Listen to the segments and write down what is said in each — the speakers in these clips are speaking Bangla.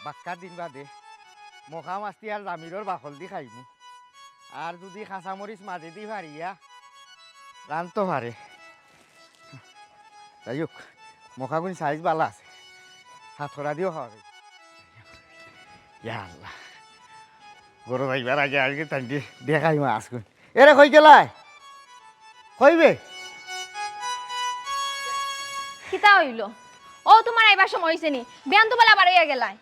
বাক্কা দিন বাদে মখা মাছটি আর জামিরর বাকল দি খাইমু আর যদি খাঁচামরিচ মাঝে দি ভারিয়া রানতো পারে যাই হোক মখাগুনি সাইজ বালা আছে হাতরা দিও খাওয়া যায় ইয়া আল্লাহ গরু যাইবার আগে আগে তাই দেখাই মাছ গুণ এরে কই গেলাই কইবে কিতা হইল ও তোমার আইবার সময় হইছে নি বিয়ান তো বলা বাড়াইয়া গেলাই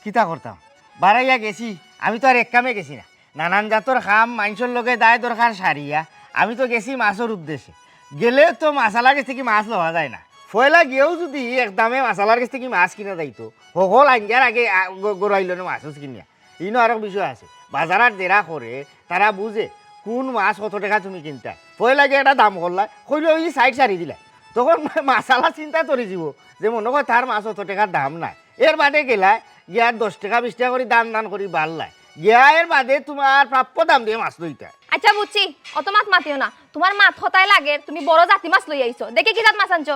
কিতা করতাম বাড়াইয়া গেছি আমি তো আর এক কামে গেছি না নানান জাতর খাম মানুষের লগে দায় দরকার সারিয়া আমি তো গেছি মাছের উদ্দেশ্যে গেলে তো মাছালার কাছ থেকে মাছ লওয়া যায় না ফয়লা গিয়েও যদি একদমে মাছালার কাছ থেকে মাছ কিনা যাইতো সকল আঞ্জার আগে গড়াইল না মাছ কিনিয়া ইনো আরো বিষয় আছে বাজারের জেরা করে তারা বুঝে কোন মাছ কত টাকা তুমি কিনতা ফয়লা গিয়ে একটা দাম করলা কইলে ওই সাইড সারি দিলা তখন মাছালা চিন্তা করে যাব যে মনে হয় তার মাছ অত টাকার দাম নাই এর বাদে গেলায় গিয়ার 10 টাকা 20 টাকা করে দান করি বাড়লায় গিয়া এর বাদে তোমার প্রাপ্য দাম দিয়ে মাছ লইতা আচ্ছা বুঝছি অত মাছ মাতিও না তোমার মাছ হতায় লাগে তুমি বড় জাতি মাছ লই আইছো দেখি কি জাত মাছ আনছো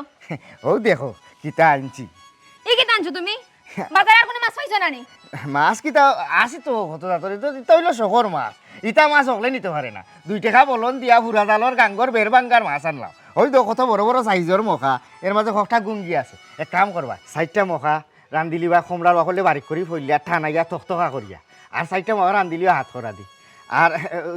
ও দেখো কিতা আনছি এই কি আনছো তুমি বাজারে আর কোনো মাছ পাইছো না নি মাছ কিতা আসি তো কত জাতরে তো ইতা হইলো শখর মাছ ইতা মাছ হকলে নিতে পারে না 2 টাকা বলন দিয়া ফুরা জালর গাঙ্গর বেরবাঙ্গার মাছ আনলাম ওই তো কত বড় বড় সাইজর মখা এর মাঝে কটা গুঙ্গি আছে এক কাম করবা 4টা মখা রান্দিলি বা খমরার বাকলে বারিক করি ফইলিয়া ঠানাইয়া তকতকা করিয়া আর 4টা মখা রান্দিলিও হাত করা দি আর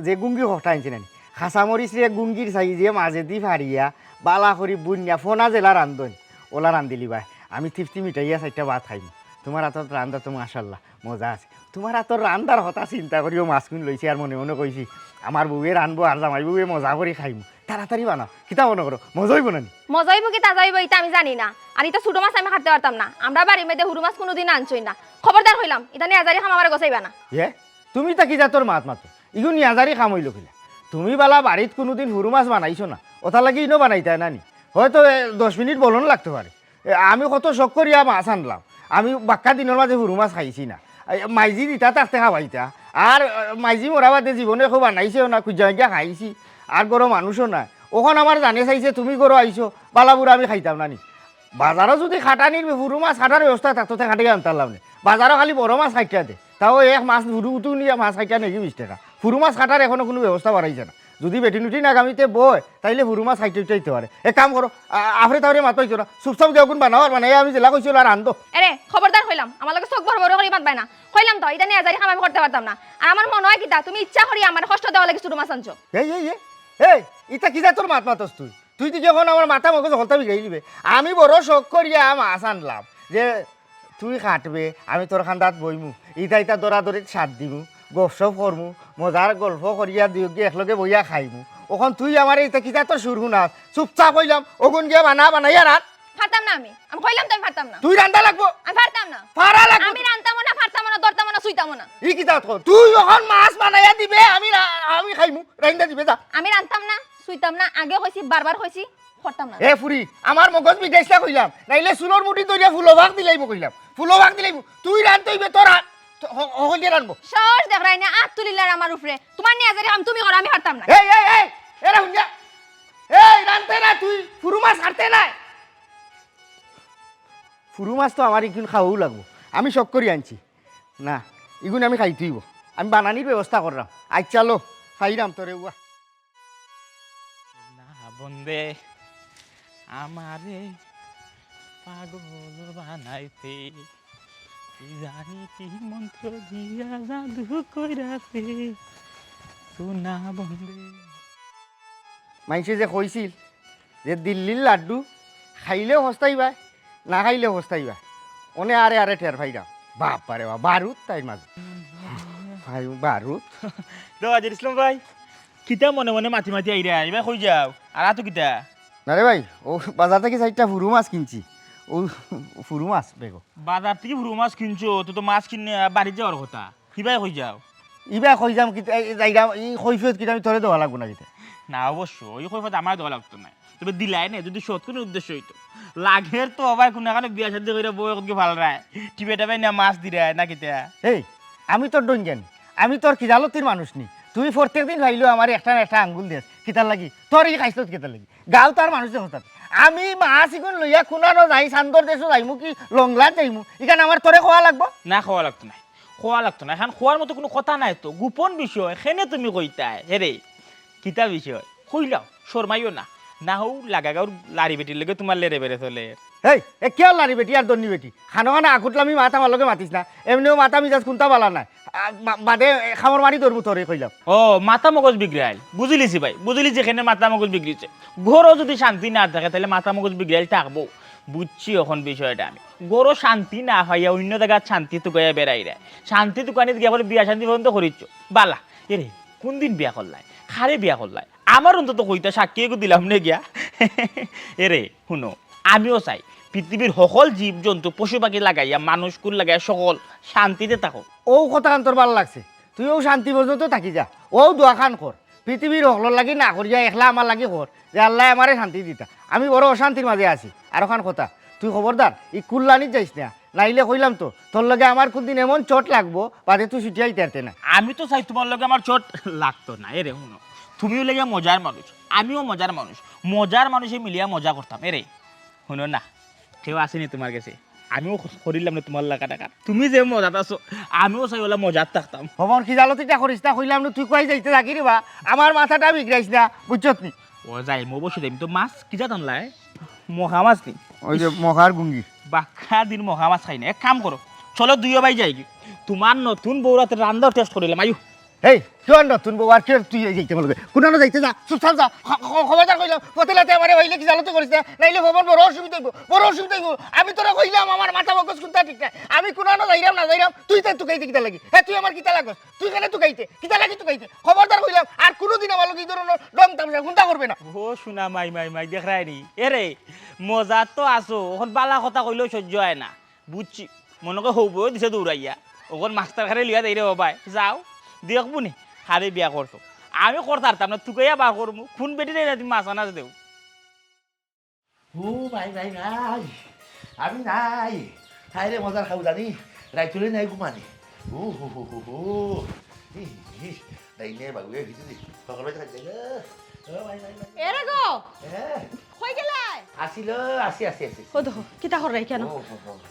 যে গুঙ্গি কটা আনছি নানি খাঁচামরিচ রে গুঙ্গির সাইজে মাঝে দি ফারিয়া বালা করি বুনিয়া ফোনা জেলা রান্ধন ওলা রান্দিলি ভাই আমি তৃপ্তি মিটাইয়া 4টা ভাত খাইম তোমার হাতত রান্দা তো মাশাল্লাহ মজা আছে তোমার হাতর রান্দার কথা চিন্তা করিও মাছকুন লইছি আর মনে মনে কইছি আমার বউয়ে রানবো আর জামাই বউয়ে মজা করে খাইম তাড়াতাড়ি বানাও কিতা মনে করো মজা হইব না মজা হইব কি তাজা হইব এটা আমি জানি না আর এটা ছোট মাছ আমি খাতে পারতাম না আমরা বাড়ির মধ্যে হুরু মাছ কোনোদিন আনছই না খবরদার হইলাম এটা নিয়ে আজারি খাম আমার গোছাইবা না এ তুমি তা কি জাতর মাত মাতো ইগু নিয়ে আজারি খাম হইল কিলা তুমি বালা বাড়িত কোনোদিন হুরু মাছ বানাইছো না ওটা লাগি ইনো বানাইতা নানি হয়তো 10 মিনিট বলন লাগতে পারে আমি কত শখ করিয়া মাছ আনলাম আমি বাক্কা দিনের মাঝে হুরু মাছ খাইছি না মাইজি দিতা তাতে খাওয়াইতা আর মাইজি মরা বাদে জীবনে খুব বানাইছেও না খুঁজা গিয়া খাইছি আর গরো মানুষও না ওখান আমার জানে চাইছে তুমি গরো আইছো বালাবুড়া আমি খাইতাম নানি বাজারও যদি খাটানির হুরু মাছ খাটার ব্যবস্থা থাকতে খাটিয়ে আনতাম না বাজারও খালি বড় মাছ খাইটা দে তাও এক মাছ হুরু উঠু নিয়ে মাছ খাইটা নাকি 20 টাকা হুরু মাছ খাটার এখনো কোনো ব্যবস্থা বাড়াইছে না যদি বেটিনুটি নাগামিতে বয় তাইলে হুরু মাছ খাইতে উঠাইতে পারে এক কাম করো আফরে তাহলে মাত পাইছো না চুপচাপ গিয়ে কোন বানাও মানে আমি জেলা কইছিল আর আনতো এরে খবরদার হইলাম আমার লাগে চোখ বড় বড় করে মাত পাই না কইলাম তো এটা নিয়ে আজারি খাম আমি করতে পারতাম না আর আমার মনে হয় কিতা তুমি ইচ্ছা করি আমার কষ্ট দেওয়া লাগে ছোট মাছ আনছো এই ইটা কি যা তোর মাত মাতস তুই তো যখন আমার মাথা মগজ হলতা বিগাই দিবে আমি বড় শখ করিয়া মাছ আনলাম যে তুই খাটবে আমি তোর খান্দাত বইমু ইটা দরাদরিত সাত দিমু গপসপ করমু মজার গল্প করিয়া দুই একলগে বইয়া খাইমু ওখন তুই আমার এইটা কিতা তোর সুর শুনাস চুপচাপ কইলাম ওগুন গিয়া বানাইয়া রাত পারতাম না আমি কইলাম তো আমি পারতাম না তুই রান্দা লাগবো আমি পারতাম না পারা লাগবো আমি রান্তাম না পারতাম না দরতাম না সুইতাম না ই কিতা কর তুই ওখন মাছ বানাইয়া দিবে আমি খাইমু রান্দা দিবে যা আমি রান্তাম না সুইতাম না আগে কইছি বারবার কইছি করতাম না এ ফুরি আমার মগজ বিগাইছলা কইলাম নাইলে সুলোর মুঠি দইরা ফুলভাগ দিলাইব কইলাম ফুলভাগ দিলাইব তুই রান্তইবে তোর হইলে রানবো সহজ দেখাই না আত তুলিলার আমার উপরে তোমার নিয়ে আজারি খাম তুমি করো আমি পারতাম না এই এরা হুঞ্জা এই রানতে না তুই ফুরু মাছ ছাড়তে না ফুরু মাছ তো আমার ইগুন খাওয়াও লাগবো আমি শখ করি আনছি না ইগুন আমি খাইতেইব আমি বানানির ব্যবস্থা করলাম আজ চালো খাইরাম তোরে উয়া না বন্দে আমারে পাগল বানাইতে জানি কি মন্ত্র দিয়া জাদু কইরাছে সোনা বন্দে মাইসে যে কইছিল যে দিল্লির লাড্ডু খাইলেও হস্তাইবা না খাইলেও হস্তাইবা ওনে আরে ঠের ভাইরা বাপারে বা বারুদ তাই মাঝে ভাই বারুদ তো আজির ইসলাম ভাই কিতা মনে মনে মাতি আইরা এবার কই যাও আর আতো কিতা না রে ভাই ও বাজার থেকে 4টা ফুরু মাছ কিনছি ও ফুরু মাছ বেগো বাজার থেকে ফুরু মাছ কিনছো তো মাছ কিনে বাড়ি যাওয়ার কথা কিবাই কই যাও ইবা কই যাম কি যাইরাম ই কইফত কি আমি তোরে দেওয়া লাগবো না কিতা না অবশ্য ওই কইফত আমার দেওয়া লাগতো না তবে দিলাই না যদি সৎ কোনো উদ্দেশ্য হইতো লাগের তো আবার কোনো এখানে বিয়া শাদি কইরা বউ কি ভালো রায় টিবে টাবে না মাছ দিরা না কিতা এই আমি তোর ডন জানি আমি তোর খিজালতির মানুষ নি তুই প্রত্যেক দিন ভাইলো আমার একটা আঙ্গুল দেস কিতার লাগি তোর এই খাইছত কিতার লাগি গাও তার মানুষ হঠাৎ আমি মাছ ইগুন লইয়া খুনানো যাই চান্দর দেশো যাইমু কি লংলাত যাইমু এখানে আমার তোরে খোয়া লাগবো না খাওয়া লাগতো না খোয়া লাগতো না এখন খোয়ার মতো কোনো কথা নাই তো গোপন বিষয় সেনে তুমি কইতাই হেরে কিতা বিষয় কইলাও শর্মাইও না না হও লাগাগাওর লারি বেটির লগে তোমার লেরে বেড়ে চলে এই এ কিয় লারি বেটি আর দন্নি বেটি খানো খানা আকুটলামি মাথা আমার লগে মাতিস না এমনিও মাথা মিজাজ কোনটা বালা নাই বাদে খামর মারি ধরবো তোরে কইলাম ও মাথা মগজ বিগড়াইল বুঝিলিছি ভাই বুঝিলি যেখানে মাথা মগজ বিগড়িছে ঘরও যদি শান্তি না থাকে তাহলে মাথা মগজ বিগড়াইল থাকবো বুঝছি এখন বিষয়টা আমি গরো শান্তি না হইয়া অন্য জায়গার শান্তি তো গয়া বেড়াই রে শান্তি দোকানিত গিয়া বলে বিয়া শান্তি পর্যন্ত করিচ্ছ বালা এরে কোন দিন বিয়া করলাই খারে বিয়া করলাই আমার অন্তত কইতা সাক্ষী দিলাম নে গিয়া এরে শুনো আমিও চাই পৃথিবীর সকল জীব জন্তু পশু পাখি লাগাইয়া মানুষ কুল লাগাইয়া সকল শান্তিতে থাকো ও কথা কান তোর ভালো লাগছে তুইও শান্তি পর্যন্ত থাকি যা ও দোয়া খান কর পৃথিবীর হকলর লাগি না করিয়া একলা আমার লাগি কর যে আল্লাহ আমারে শান্তি দিতা আমি বড় অশান্তির মাঝে আছি আর ওখান কথা তুই খবরদার ই কুল্লানিত যাইস না নাইলে কইলাম তো তোর লগে আমার কোনদিন এমন চোট লাগবো বাদে তুই ছুটিয়াই তেরতে না আমি তো চাই তোমার লগে আমার চোট লাগতো না এরে শুনো তুমিও লেগে মজার মানুষ আমিও মজার মানুষে মিলিয়া মজা করতাম এরে শুনো না কেউ আসেনি তোমার কাছে আমিও করিলাম না তোমার লাগা টাকা তুমি যে মজাত আছো আমিও চাই বলে মজাত থাকতাম খবর কি জালো তুই করিস না কইলাম না তুই কই যাইতে থাকি রে বা আমার মাথাটা বিগড়াইস না বুঝছত নি ও যাই মো বসে যাই তো মাছ কি জাতন লাই মহা মাছ নি ওই যে মহার গুঙ্গি বাক্কা দিন মহা মাছ খাই না এক কাম করো চলো দুইও বাই যাই কি তোমার নতুন বউরাতে রান্নার টেস্ট করিলাম আয়ু এই তুই নতুন বউ আর কি তুই যাইতে বলবে কোনানো যাইতে যা চুপচাপ যা খবরদার কইলাম পতেলাতে আমারে হইলে কি জানো তো করিস না নাইলে খবর বড় অসুবিধা হইব আমি তোরা কইলাম আমার মাথা মগজ কোনটা ঠিক না আমি কোনানো যাইরাম না যাইরাম তুই তাই তুকাইতে কিতা লাগি হ্যাঁ তুই আমার কিতা লাগস তুই কেন তুকাইতে কিতা লাগি তুকাইতে খবরদার কইলাম আর কোনোদিন আমার লগে এই ধরনের ডং তামসা কোনটা করবে না ও শুনা মাই দেখ রাইনি এরে মজা তো আছো এখন বালা কথা কইলেও সহ্য হয় না বুঝছি মনে করে হব দিছে দৌড়াইয়া ওখন মাস্টার খারে লিয়া দেই রে বাবাই যাও দেখবো নি খারে বিয়া করছো আমি করতাম না তুকাইয়া বা করবো খুন বেটি রে তুমি মাছ আনাজ দেও ও ভাই আমি নাই হাই রে মজার খাবো জানি রাইতুলে নাই ঘুমানি ও হো হো হো হো ডাইনে বাগুয়ে ভিতরে সকালে খাইতে ও ভাই এরে গো হ্যাঁ কই গেলাই আসিল আসি ও দেখো কিতা কর রাই কেন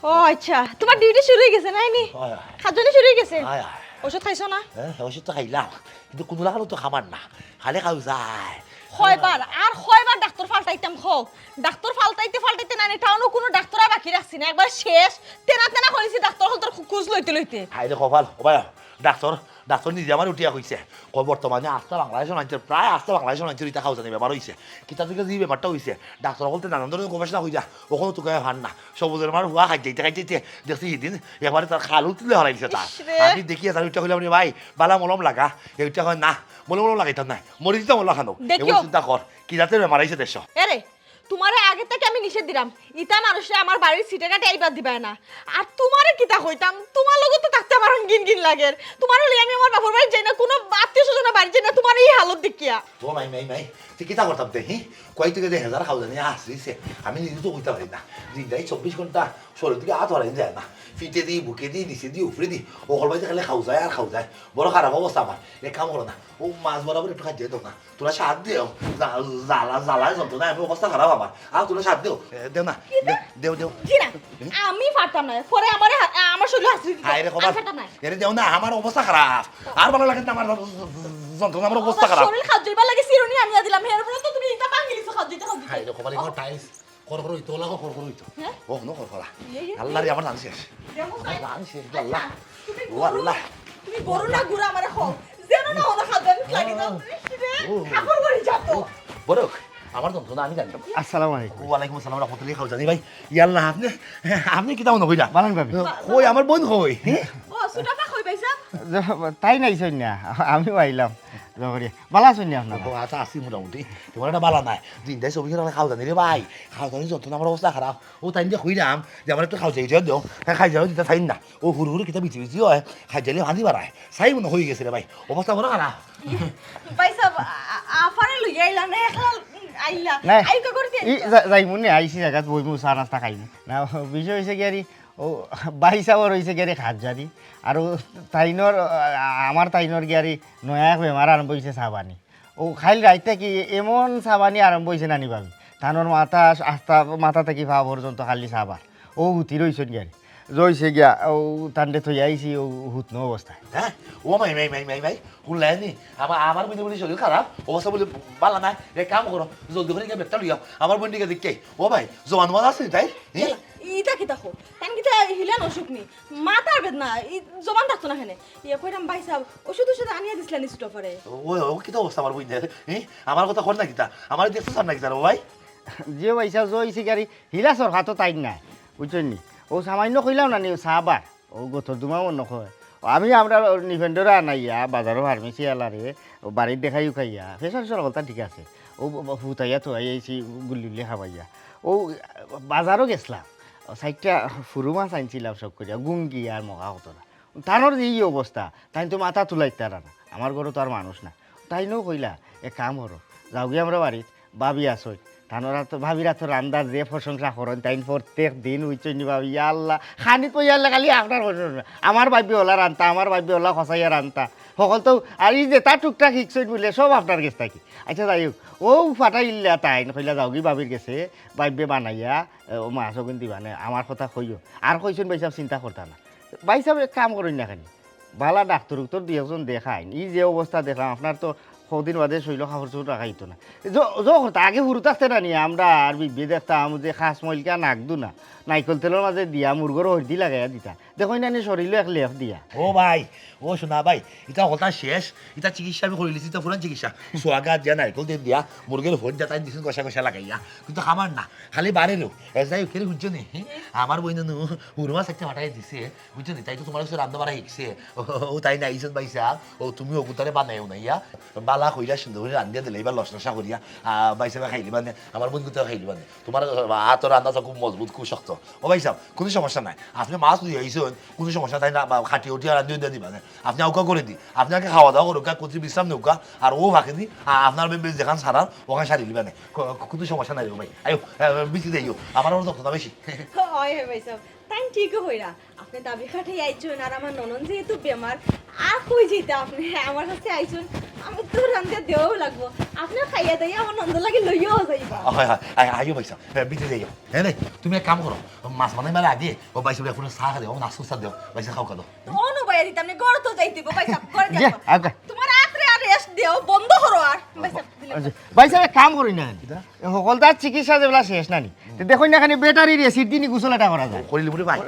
ও আচ্ছা তোমার ডিউটি শুরু হয়ে গেছে নাইনি খাজনি শুরু হয়ে গেছে ওষুধ খাইছো না হ্যাঁ ওষুধ তো খাইলাম কিন্তু কোনো লাগানো তো খাবার না খালে খাও যায় কয়বার ডাক্তার ফালতাইতাম খো ডাক্তার ফালতাইতে না টাউনও কোনো ডাক্তার বাকি রাখছি না একবার শেষ তেনা কইছি ডাক্তার হল তোর খোঁজ লইতে হাই রে কপাল ও ভাই ডাক্তার নিজে আমার উঠিয়া কইছে বর্তমানে আস্থা বাংলাদেশের অঞ্চল প্রায় আস্থা বাংলাদেশের অঞ্চল ইটা খাও জানি ব্যাপার হয়েছে কিতা থেকে যে ব্যাপারটা হয়েছে ডাক্তার বলতে নানান ধরনের গবেষণা হয়ে যা ওখানে তোকে ভান না সবুজের আমার হুয়া খাইতে দেখছি সেদিন এবারে তার খালু তুলে হরাইছে তার আমি দেখি তার উঠা কইলাম ভাই বালা মলম লাগা এইটা হয় না মলম লাগাইতাম নাই মরি দিতাম মলম খানো এবার চিন্তা কর কি যাতে বেমার আইছে দেশ এরে তোমারে আগে থেকে আমি নিষেধ দিলাম ইটা মানুষে আমার বাড়ির সিটে কাটে আইবার দিবাই না আর তোমারে কিতা কইতাম তোমার লগে তো থাকতে আমার গিন লাগে তোমার হলে আমি আমার বাবার বাড়ি যাই না কোনো আত্মীয় স্বজন বাড়ি যাই না তোমার এই হালত দেখিয়া ও মাই তুই কিতা করতাম দেখি কয় থেকে 1000 খাও জানি আসছে আমি নিজে তো কইতে পারি না দিনটাই 24 ঘন্টা শরীর থেকে হাত হরাই যায় না ফিটে দিই বুকে দিই নিচে দিই উপরে দিই ও হলবাইতে খালে খাও যায় বড় খারাপ অবস্থা আমার এক কাম করো না ও মাছ বরাবর একটু খাইতে দাও না তোরা সাত দিও জ্বালা যন্ত্রণা আমি অবস্থা খারাপ আমার আর তোরা সাত দিও দেও না দেও আমি পারতাম না পরে আমার শরীর হাসি হায় রে খবর এরে দেও না আমার অবস্থা খারাপ আর ভালো লাগে না আমার যন্ত্রণা আমার অবস্থা খারাপ শরীর খাজইবা লাগে সিরুনি আনিয়া দিলাম এর পরে তো তুমি এটা ভাঙিলিছো খাজইতে হায় রে খবর এগুলো টাইস কর হইতো লাগো কর হইতো ও নো কর আল্লাহ রে আমার জানছিস আমার জানছিস আল্লাহ ও আল্লাহ তুমি গরু না গুড়া আমারে খাও যেন না হলো খাজেন লাগি দাও ঠাকুর বাড়ি যাতো বড় আমার যন্ত্রণা আমি জানতাম আসসালামু আলাইকুম ওয়ালাইকুম আসসালাম রাহমাতুল্লাহি খাও জানি ভাই ইয়াল্লাহ আপনি কি তাও নকইলা বালান ভাবি কই আমার বোন কই ও সুটাপা কই পাইছা তাই নাই সন্যা আমিও আইলাম জগরি বালা সন্যা আপনার ও আচ্ছা আসি মোটামুটি তোমার একটা বালা নাই দিনটাই ছবি খাও জানি রে ভাই খাও জানি যন্ত্রণা আমার অবস্থা খারাপ ও তাই দিয়ে কইলাম যে আমার একটু খাও যাই দিও খাই যাও দিতে চাই না ও হুড় কিতা বিচি হয় খাই যাইলে ভাজি বাড়ায় চাই মনে হয়ে গেছে রে ভাই অবস্থা বড় খারাপ পাইছা আফারে লই আইলা না একলা আইলা আইকা করতে যাই মনে আইসি জায়গাত বইমু চা নাস্তা খাইমু না বিষয় হয়েছে কি ও বাইসাবর হয়েছে গিয়ে খাত জানি আর আমার তাইনর গিয়ারি নয়া বেমার আরম্ভ হয়েছে চাবানি ও খাইল রাইতে কি এমন চাবানি আরম্ভ হয়েছে নানি ভাবি তানোর মাথা থেকে পা পর্যন্ত খালি সাবার ও হুতি রইছেন গিয়া রইছে গিয়া ও তান্ডে থই আইছি ও হুতনো অবস্থায়। হ্যাঁ ও মাই শুনলেনি আমার বুঝে বলি শরীর খারাপ অবস্থা বলে বালা নাই এক কাম করো জলদি করে গিয়ে ব্যাগটা লইয়া আমার বোনটিকে দেখে ও ভাই জোয়ান মাছ আছে তাই ইটা কি দেখো তাই কিতা হিলান অসুখ নি মাথার বেদনা জবান থাকতো না এখানে ইয়ে কইরাম ভাই সাহেব ওষুধ আনিয়া দিছিলেন ছোট করে ও কিতা অবস্থা আমার বুঝে আমার কথা কর না কিতা আমার দেখছো সার না কিতা ও ভাই যে পয়সা জইছি গাড়ি হিলাসর হাতও তাই নাই বুঝছেন নি ও সামান্য কইলাম না নি সাবার ও গোথর দুমাও নকয় আমি আমরা নিভেন্ডরা আনাইয়া বাজারও ফার্মেসি আলারে ও বাড়ির দেখাইও খাইয়া ফেসার সরলতা ঠিক আছে ও হুতাইয়া তো আইছি গুলিলে খাবাইয়া ও বাজারও গেছিলাম সাইডটা ফুরু মাছ আনছিলাম সব করিয়া গুঙ্গি আর মগা হতো না তানোর যে অবস্থা তাই তো মাথা তুলাইতে না আমার ঘরে তো আর মানুষ না তাই নো কইলা এক কাম করো যাও গিয়ে আমরা বাড়িত ভাবি আসই তানোরা তো ভাবিরা তো রান্দার যে প্রশংসা করেন তাই প্রত্যেক দিন উইচনি ভাবি আল্লাহ খানি কইয়ালে খালি আপনার প্রশংসা আমার ভাবি ওলা রান্তা আমার ভাবি ওলা খসাইয়া রান্তা সকল তো আর এই যে তার টুকটাক শিখছই বলে সব আপনার গেছে থাকি আচ্ছা যাই হোক ও ফাটাই ইল্লা তাই কইলা যাও কি ভাবির গেছে ভাববে বানাইয়া ও মাছও কিন্তু বানে আমার কথা কইও আর কইছেন ভাই সাহেব চিন্তা করতা না ভাই সাহেব এক কাম করেন না খানি বালা ডাক্তার উত্তর দিয়ে একজন দেখাইন এই যে অবস্থা দেখলাম আপনার তো কদিন বাদে শৈল খাবার চোট রাখাইতো না যখন আগে হুরু থাকতে না নিয়ে আমরা আর বিবে দেখতাম যে খাস মইলকা নাকদু না নাইকল তেলের মাঝে দিয়া মুরগর হরদি লাগাইয়া দিতা দেখো না শরীরও এক লেফ দিয়া ও ভাই ও শোনা ভাই এটা কথা শেষ এটা চিকিৎসা আমি করিলিছি এটা পুরান চিকিৎসা সোয়াগা দিয়া নারিকল তেল দিয়া মুরগের ভোট দিয়া তাই দিছেন কষা কষা লাগাইয়া কিন্তু খাবার না খালি বাড়িলো যাই খেলে বুঝছো নি আমার বই নো হুরু মাছ একটা ফাটাই দিছে বুঝছো নি তাই তো তোমার কাছে রান্না বাড়া শিখছে ও তাই না আইসন বাইসা ও তুমি ওগুতারে বানাইও না ইয়া বালা কইরা সুন্দর করে রান্ধিয়া দিলে এবার লসনসা করিয়া বাইসা খাইলি মানে আমার বন্ধুতেও খাইলি মানে তোমার হাতের রান্নাটা খুব মজবুত খুব শক্ত ও ভাই সাহেব কোনো সমস্যা নাই আপনি মাছ দিয়ে আইসেন কোনো সমস্যা তাই না খাটি উঠিয়া রান্ধিয়ে দিয়ে দিবা আপনি আউকা করে দিই আপনাকে খাওয়া দাওয়া করুক কোথায় বিশ্রাম নেউকা আর ও ফাঁকে দিই আপনার যেখান সারার ওখানে সারি দিবা না কোনো সমস্যা নাই ভাই আয়ো বেশি দেইও আমার ওর দক্ষতা বেশি হয় ভাই সাহেব তাই ঠিকই হইরা আপনি দাবি খাটাই আইছেন আর আমার ননন যেহেতু বেমার আর কই যেতে আপনি আমার কাছে আইছেন আমি তো রান্ধিয়া দেওয়াও লাগবো আপনার খাইয়া দেয় আমার নন্দ লাগে লইয়াও যাইবা হয় হয় আয়ো ভাই সাহেব বেশি দেইও হ্যাঁ রে তুমি এক কাম করো মাছ বানাই মেলা আগে ও ভাই সাহেব এখন চা খাও নাচ চা দেও ভাই সাহেব খাও কালো অনু ভাইয়া দিতে আপনি ঘর তো যাইতে ভাই সাহেব ঘরে যে, যাবো আগে। তোমার আত্রে আর রেস্ট দেও বন্ধ করো আর ভাই সাহেব দিলে ভাই সাহেব কাম করি না সকল তার চিকিৎসা যেগুলা শেষ নানি দেখুন না খানি ব্যাটারির এসিড দিনই গোসল এটা করা যায় করিলি বুড়ি ভাই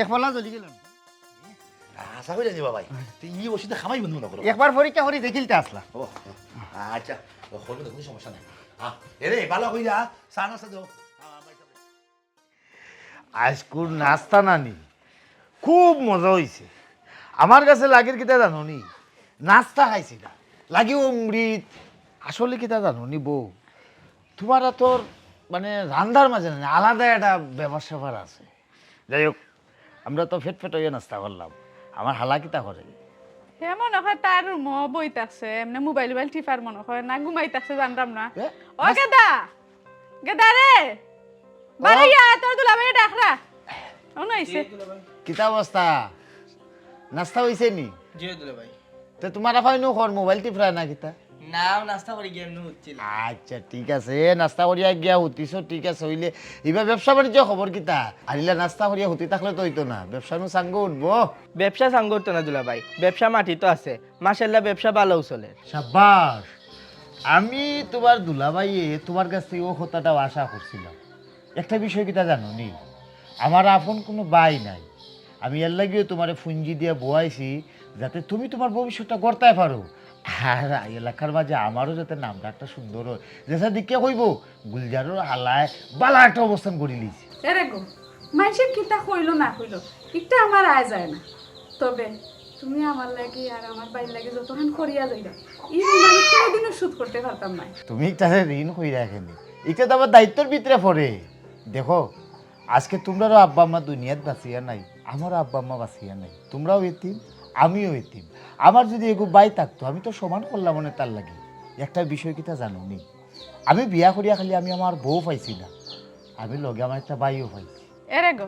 এক ফলা জ্বলি গেল আশা করে যাবা ভাই ই ওষুধে খামাই বন্ধু না করো একবার পরীক্ষা করি দেখিলতে আসলা ও আচ্ছা করবে কোনো সমস্যা নাই এরে ভালো কইরা চা নাস্তা দাও আজকুর নাস্তা নানি খুব মজা হয়েছে আমার কাছে লাগের কিতা জানো নি নাস্তা খাইছি না লাগে অমৃত আসলে কিতা জানো নি বউ তোমার তোর মানে রান্নার মাঝে না আলাদা একটা ব্যাপার স্যাপার আছে যাই হোক আমরা তো ফেট হয়ে নাস্তা করলাম আমার হালা কিতা করে হে মনে হয় তার বইতাছে এমনি মোবাইল টিপার মনে হয় না ঘুমাইতাছে জানতাম না এ, ও গেদা গেদা রে বাড়িয়া তোর দুলাভাই ডাকরা ও নাইছে কিতা অবস্থা নাস্তা হয়েছে নি জিও দিলে ভাই তো তোমার আফাই নো মোবাইল টিপরা না কিতা নাও নাস্তা করে গেম নু হচ্ছিল আচ্ছা ঠিক আছে নাস্তা করিয়া গিয়া হতিস ঠিক আছে হইলে এবার ব্যবসা বাণিজ্য খবর কিতা আরিলা নাস্তা করিয়া হতি থাকলে তো হইতো না ব্যবসা নু সাঙ্গ উঠবো ব্যবসা সাং করতো না দুলা ভাই ব্যবসা মাটি তো আছে মাশাআল্লাহ ব্যবসা ভালো চলে সাব্বাস আমি তোমার দুলাভাইয়ে তোমার কাছ থেকে ও কথাটাও আশা করছিলাম একটা বিষয় কিতা জানো নি আমার আপন কোনো বাই নাই আমি এর লাগিয়ে তোমার ফুঞ্জি দিয়ে বোয়াইছি যাতে তুমি তোমার ভবিষ্যৎটা গড়তায় পারো আর এলাকার মাঝে আমারও যাতে নামটা একটা সুন্দর হয় যেসা দিকে কইব গুলজারও হালায় বালা একটা অবস্থান করে লিছি এরে গো মানুষের কিতা কইলো না কইলো এটা আমার আয় যায় না তবে তুমি আমার লাগি আর আমার বাইর লাগে যতক্ষণ করিয়া যাইবা এই ঋণ আমি কোনোদিনও শোধ করতে পারতাম না তুমি তাহলে ঋণ কই রাখেনি এটা তো আমার দায়িত্বের ভিতরে পড়ে দেখো আজকে তোমরাও আব্বা আম্মা দুনিয়াত বাঁচিয়া নাই আমারও আব্বা আম্মা বাঁচিয়া নাই তোমরাও এতিম আমিও এতিম আমার যদি এগো বাই থাকতো আমি তো সমান করলাম মনে তার লাগে একটা বিষয় কিতা জানো নি আমি বিয়া করিয়া খালি আমি আমার বউ পাইছি না আমি লগে আমার একটা বাইও পাইছি এরে গো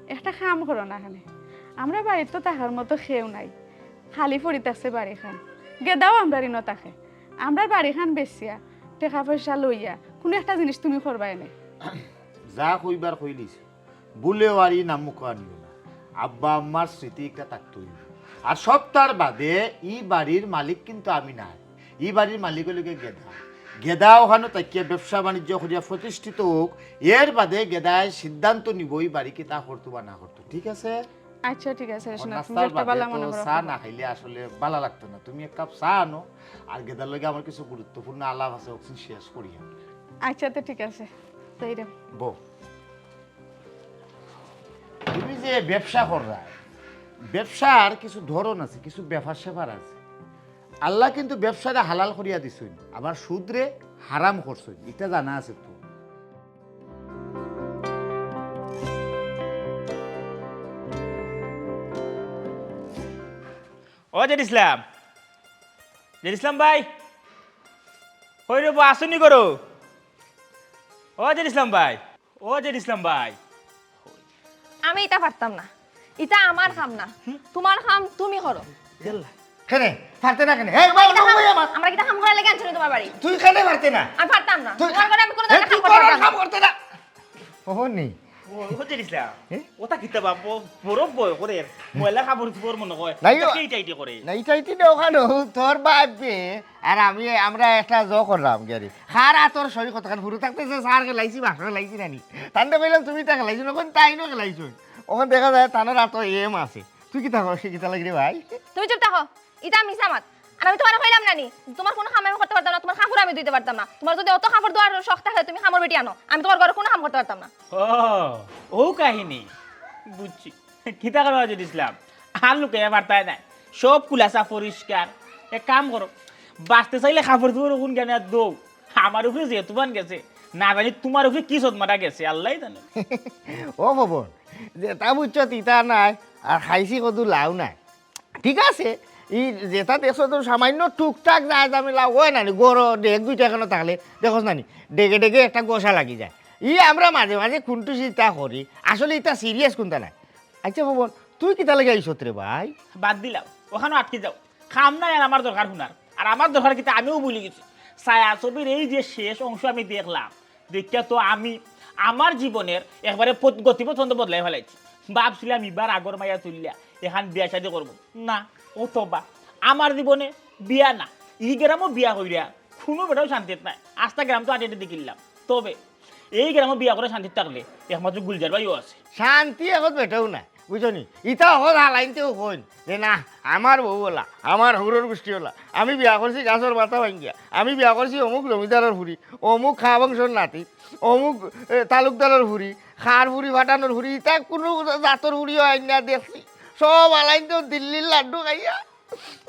একটা কাম করো না এখানে আমরা বাড়িতে তো থাকার মতো খেয়েও নাই খালি পড়িতেছে বাড়িখান গেদাও আমরা ঋণ থাকে আমরা বাড়িখান বেচিয়া টাকা পয়সা লইয়া কোনো একটা জিনিস তুমি করবা এনে। যা কইবার কইলিস, বুলেও আর ই নাম মুখ আনিও না। আব্বা আম্মার স্মৃতি একটা থাকতই। আর সব তার বাদে ই বাড়ির মালিক কিন্তু আমি নাই। ই বাড়ির মালিক হলে গেদা। গেদা ওখানে তাকিয়ে ব্যবসা বাণিজ্য করিয়া প্রতিষ্ঠিত হোক, এর বাদে গেদায় সিদ্ধান্ত নিব এই বাড়িকে তা করতো বা না করতো। ঠিক আছে? আচ্ছা ঠিক আছে রেশনা, তুমি নাস্তার একটা ভালো বাদে মনে তো করো। চা না খাইলে আসলে ভালো লাগতো না। তুমি এক কাপ চা আনো, আর গেদার লগে আমার কিছু গুরুত্বপূর্ণ আলাপ আছে, ওখানে শেষ করি। আচ্ছা তো ঠিক আছে, তাই রে। বউ, তুমি যে ব্যবসা কররা, ব্যবসার কিছু ধরন আছে, কিছু ব্যাপার স্যাপার আছে। আল্লাহ কিন্তু ব্যবসাটা হালাল করিয়া দিছুন, আবার সুদরে হারাম করছুন, এটা জানা আছে তো? ও জেড ইসলাম, জেড ইসলাম ভাই, হই রে আসুনি করো। ও জেড ইসলাম ভাই, ও জেড ইসলাম ভাই। আমি এটা পারতাম না, এটা আমার কাম না, তোমার কাম তুমি করো। কেনে পারতে না কেনে? এই বাবা নই আমার। আমরা কিটা কাম করার লাগি আনছি তোমার বাড়ি? তুই কেনে পারতে না? আমি পারতাম না, তুই- তোমার ঘরে আমি কোনো এই, জায়গায় তুই কাম করতে কোনো পারতাম কাম না। করতে না। ওহ নি। ও জেড ইসলাম, ওটা কিতা বাপ বড় বয় করে ময়লা কাপড় চোপড় মনে হয় নাই ও। এইটা এইটা করে। না ইটাইতি না ওখানে তোর বাপে আর আমরা একটা করলাম গেরি খার তোর শরীর কতখান ফুরু থাকতেছে সার খেলাইছি বাসা খেলাইছি নানি তান্ডে বললাম তুমি তা খেলাইছো না তাইনও খেলাইছো ওখানে দেখা যায় তানোর এত এম আছে তুই কি থাকো সে কিতা লাগি রে ভাই তুমি চুপ থাকো, এটা মিছা মাত। আর আমি তোমার কইলাম নানি, তোমার কোনো কাম আমি করতে পারতাম না, তোমার কাপড় আমি দিতে পারতাম না। তোমার যদি অত কাপড় দেওয়ার শখ থাকে তুমি কামড় বেটি আনো, আমি তোমার ঘরে কোনো কাম করতে পারতাম না। ও ও কাহিনী বুঝছি। কিতা করবা জেড ইসলাম, আর লোকে বার্তায় নাই, সব কুলাসা পরিষ্কার। এক কাম করো, বাঁচতে চাইলে কাপড় ধোয়ার ওখান জ্ঞান আর দৌ। আমার উপরে যেহেতু বান গেছে, না জানি তোমার উপরে কি সদমাটা গেছে আল্লাহ জানে। ও ভবন যেটা বুঝছো তিতা নাই আর খাইছি কদু লাউ নাই ঠিক আছে ই যেটা দেখছো তো সামান্য টুকটাক যায় আমি লাউ হয় নানি গরো ডেক দুইটা কেন থাকলে দেখোস নানি ডেকে ডেকে একটা গোসা লাগি যায় ই আমরা মাঝে মাঝে কোনটু চিন্তা করি আসলে এটা সিরিয়াস কোনটা নাই আচ্ছা ভবন তুই কিতা লাগে আইসত রে ভাই বাদ দিলাম, ওখানে আটকে যাও। খাম নাই আর আমার দরকার শুনার, আর আমার দরকার কিন্তু আমিও ভুলে গেছি। ছায়া ছবির এই যে শেষ অংশ আমি দেখলাম, দেখিয়া তো আমি আমার জীবনের একবারে গতিপথ বদলাই ফেলাইছি। ভাবছিলাম এবার আগর মাইয়া তুললিয়া এখান বিয়া শাদি করবো না, অথবা আমার জীবনে বিয়া না ই গ্রামও বিয়া করিয়া কোনো বেটাও শান্তিত নাই। আস্তা গ্রাম তো আটে দেখিলাম, তবে এই গ্রামও বিয়া করে শান্তিত থাকলে একমাত্র গুলজার ভাইও আছে। শান্তি এখন বেটাও না বুঝছো নি ইটা হল হালাইনতেও কইন যে না আমার বউ বলা আমার হৌরর গোষ্ঠী হলা আমি বিয়া করছি গাছর মাথা ভাঙ্গিয়া আমি বিয়া করছি অমুক জমিদারের হুড়ি অমুক খা বংশর নাতি অমুক তালুকদারের হুড়ি খার হুড়ি ফাটানোর হুড়ি ইটা কোনো জাতর হুড়িও আইন না দেখছি সব হালাইনতেও দিল্লির লাড্ডু খাইয়া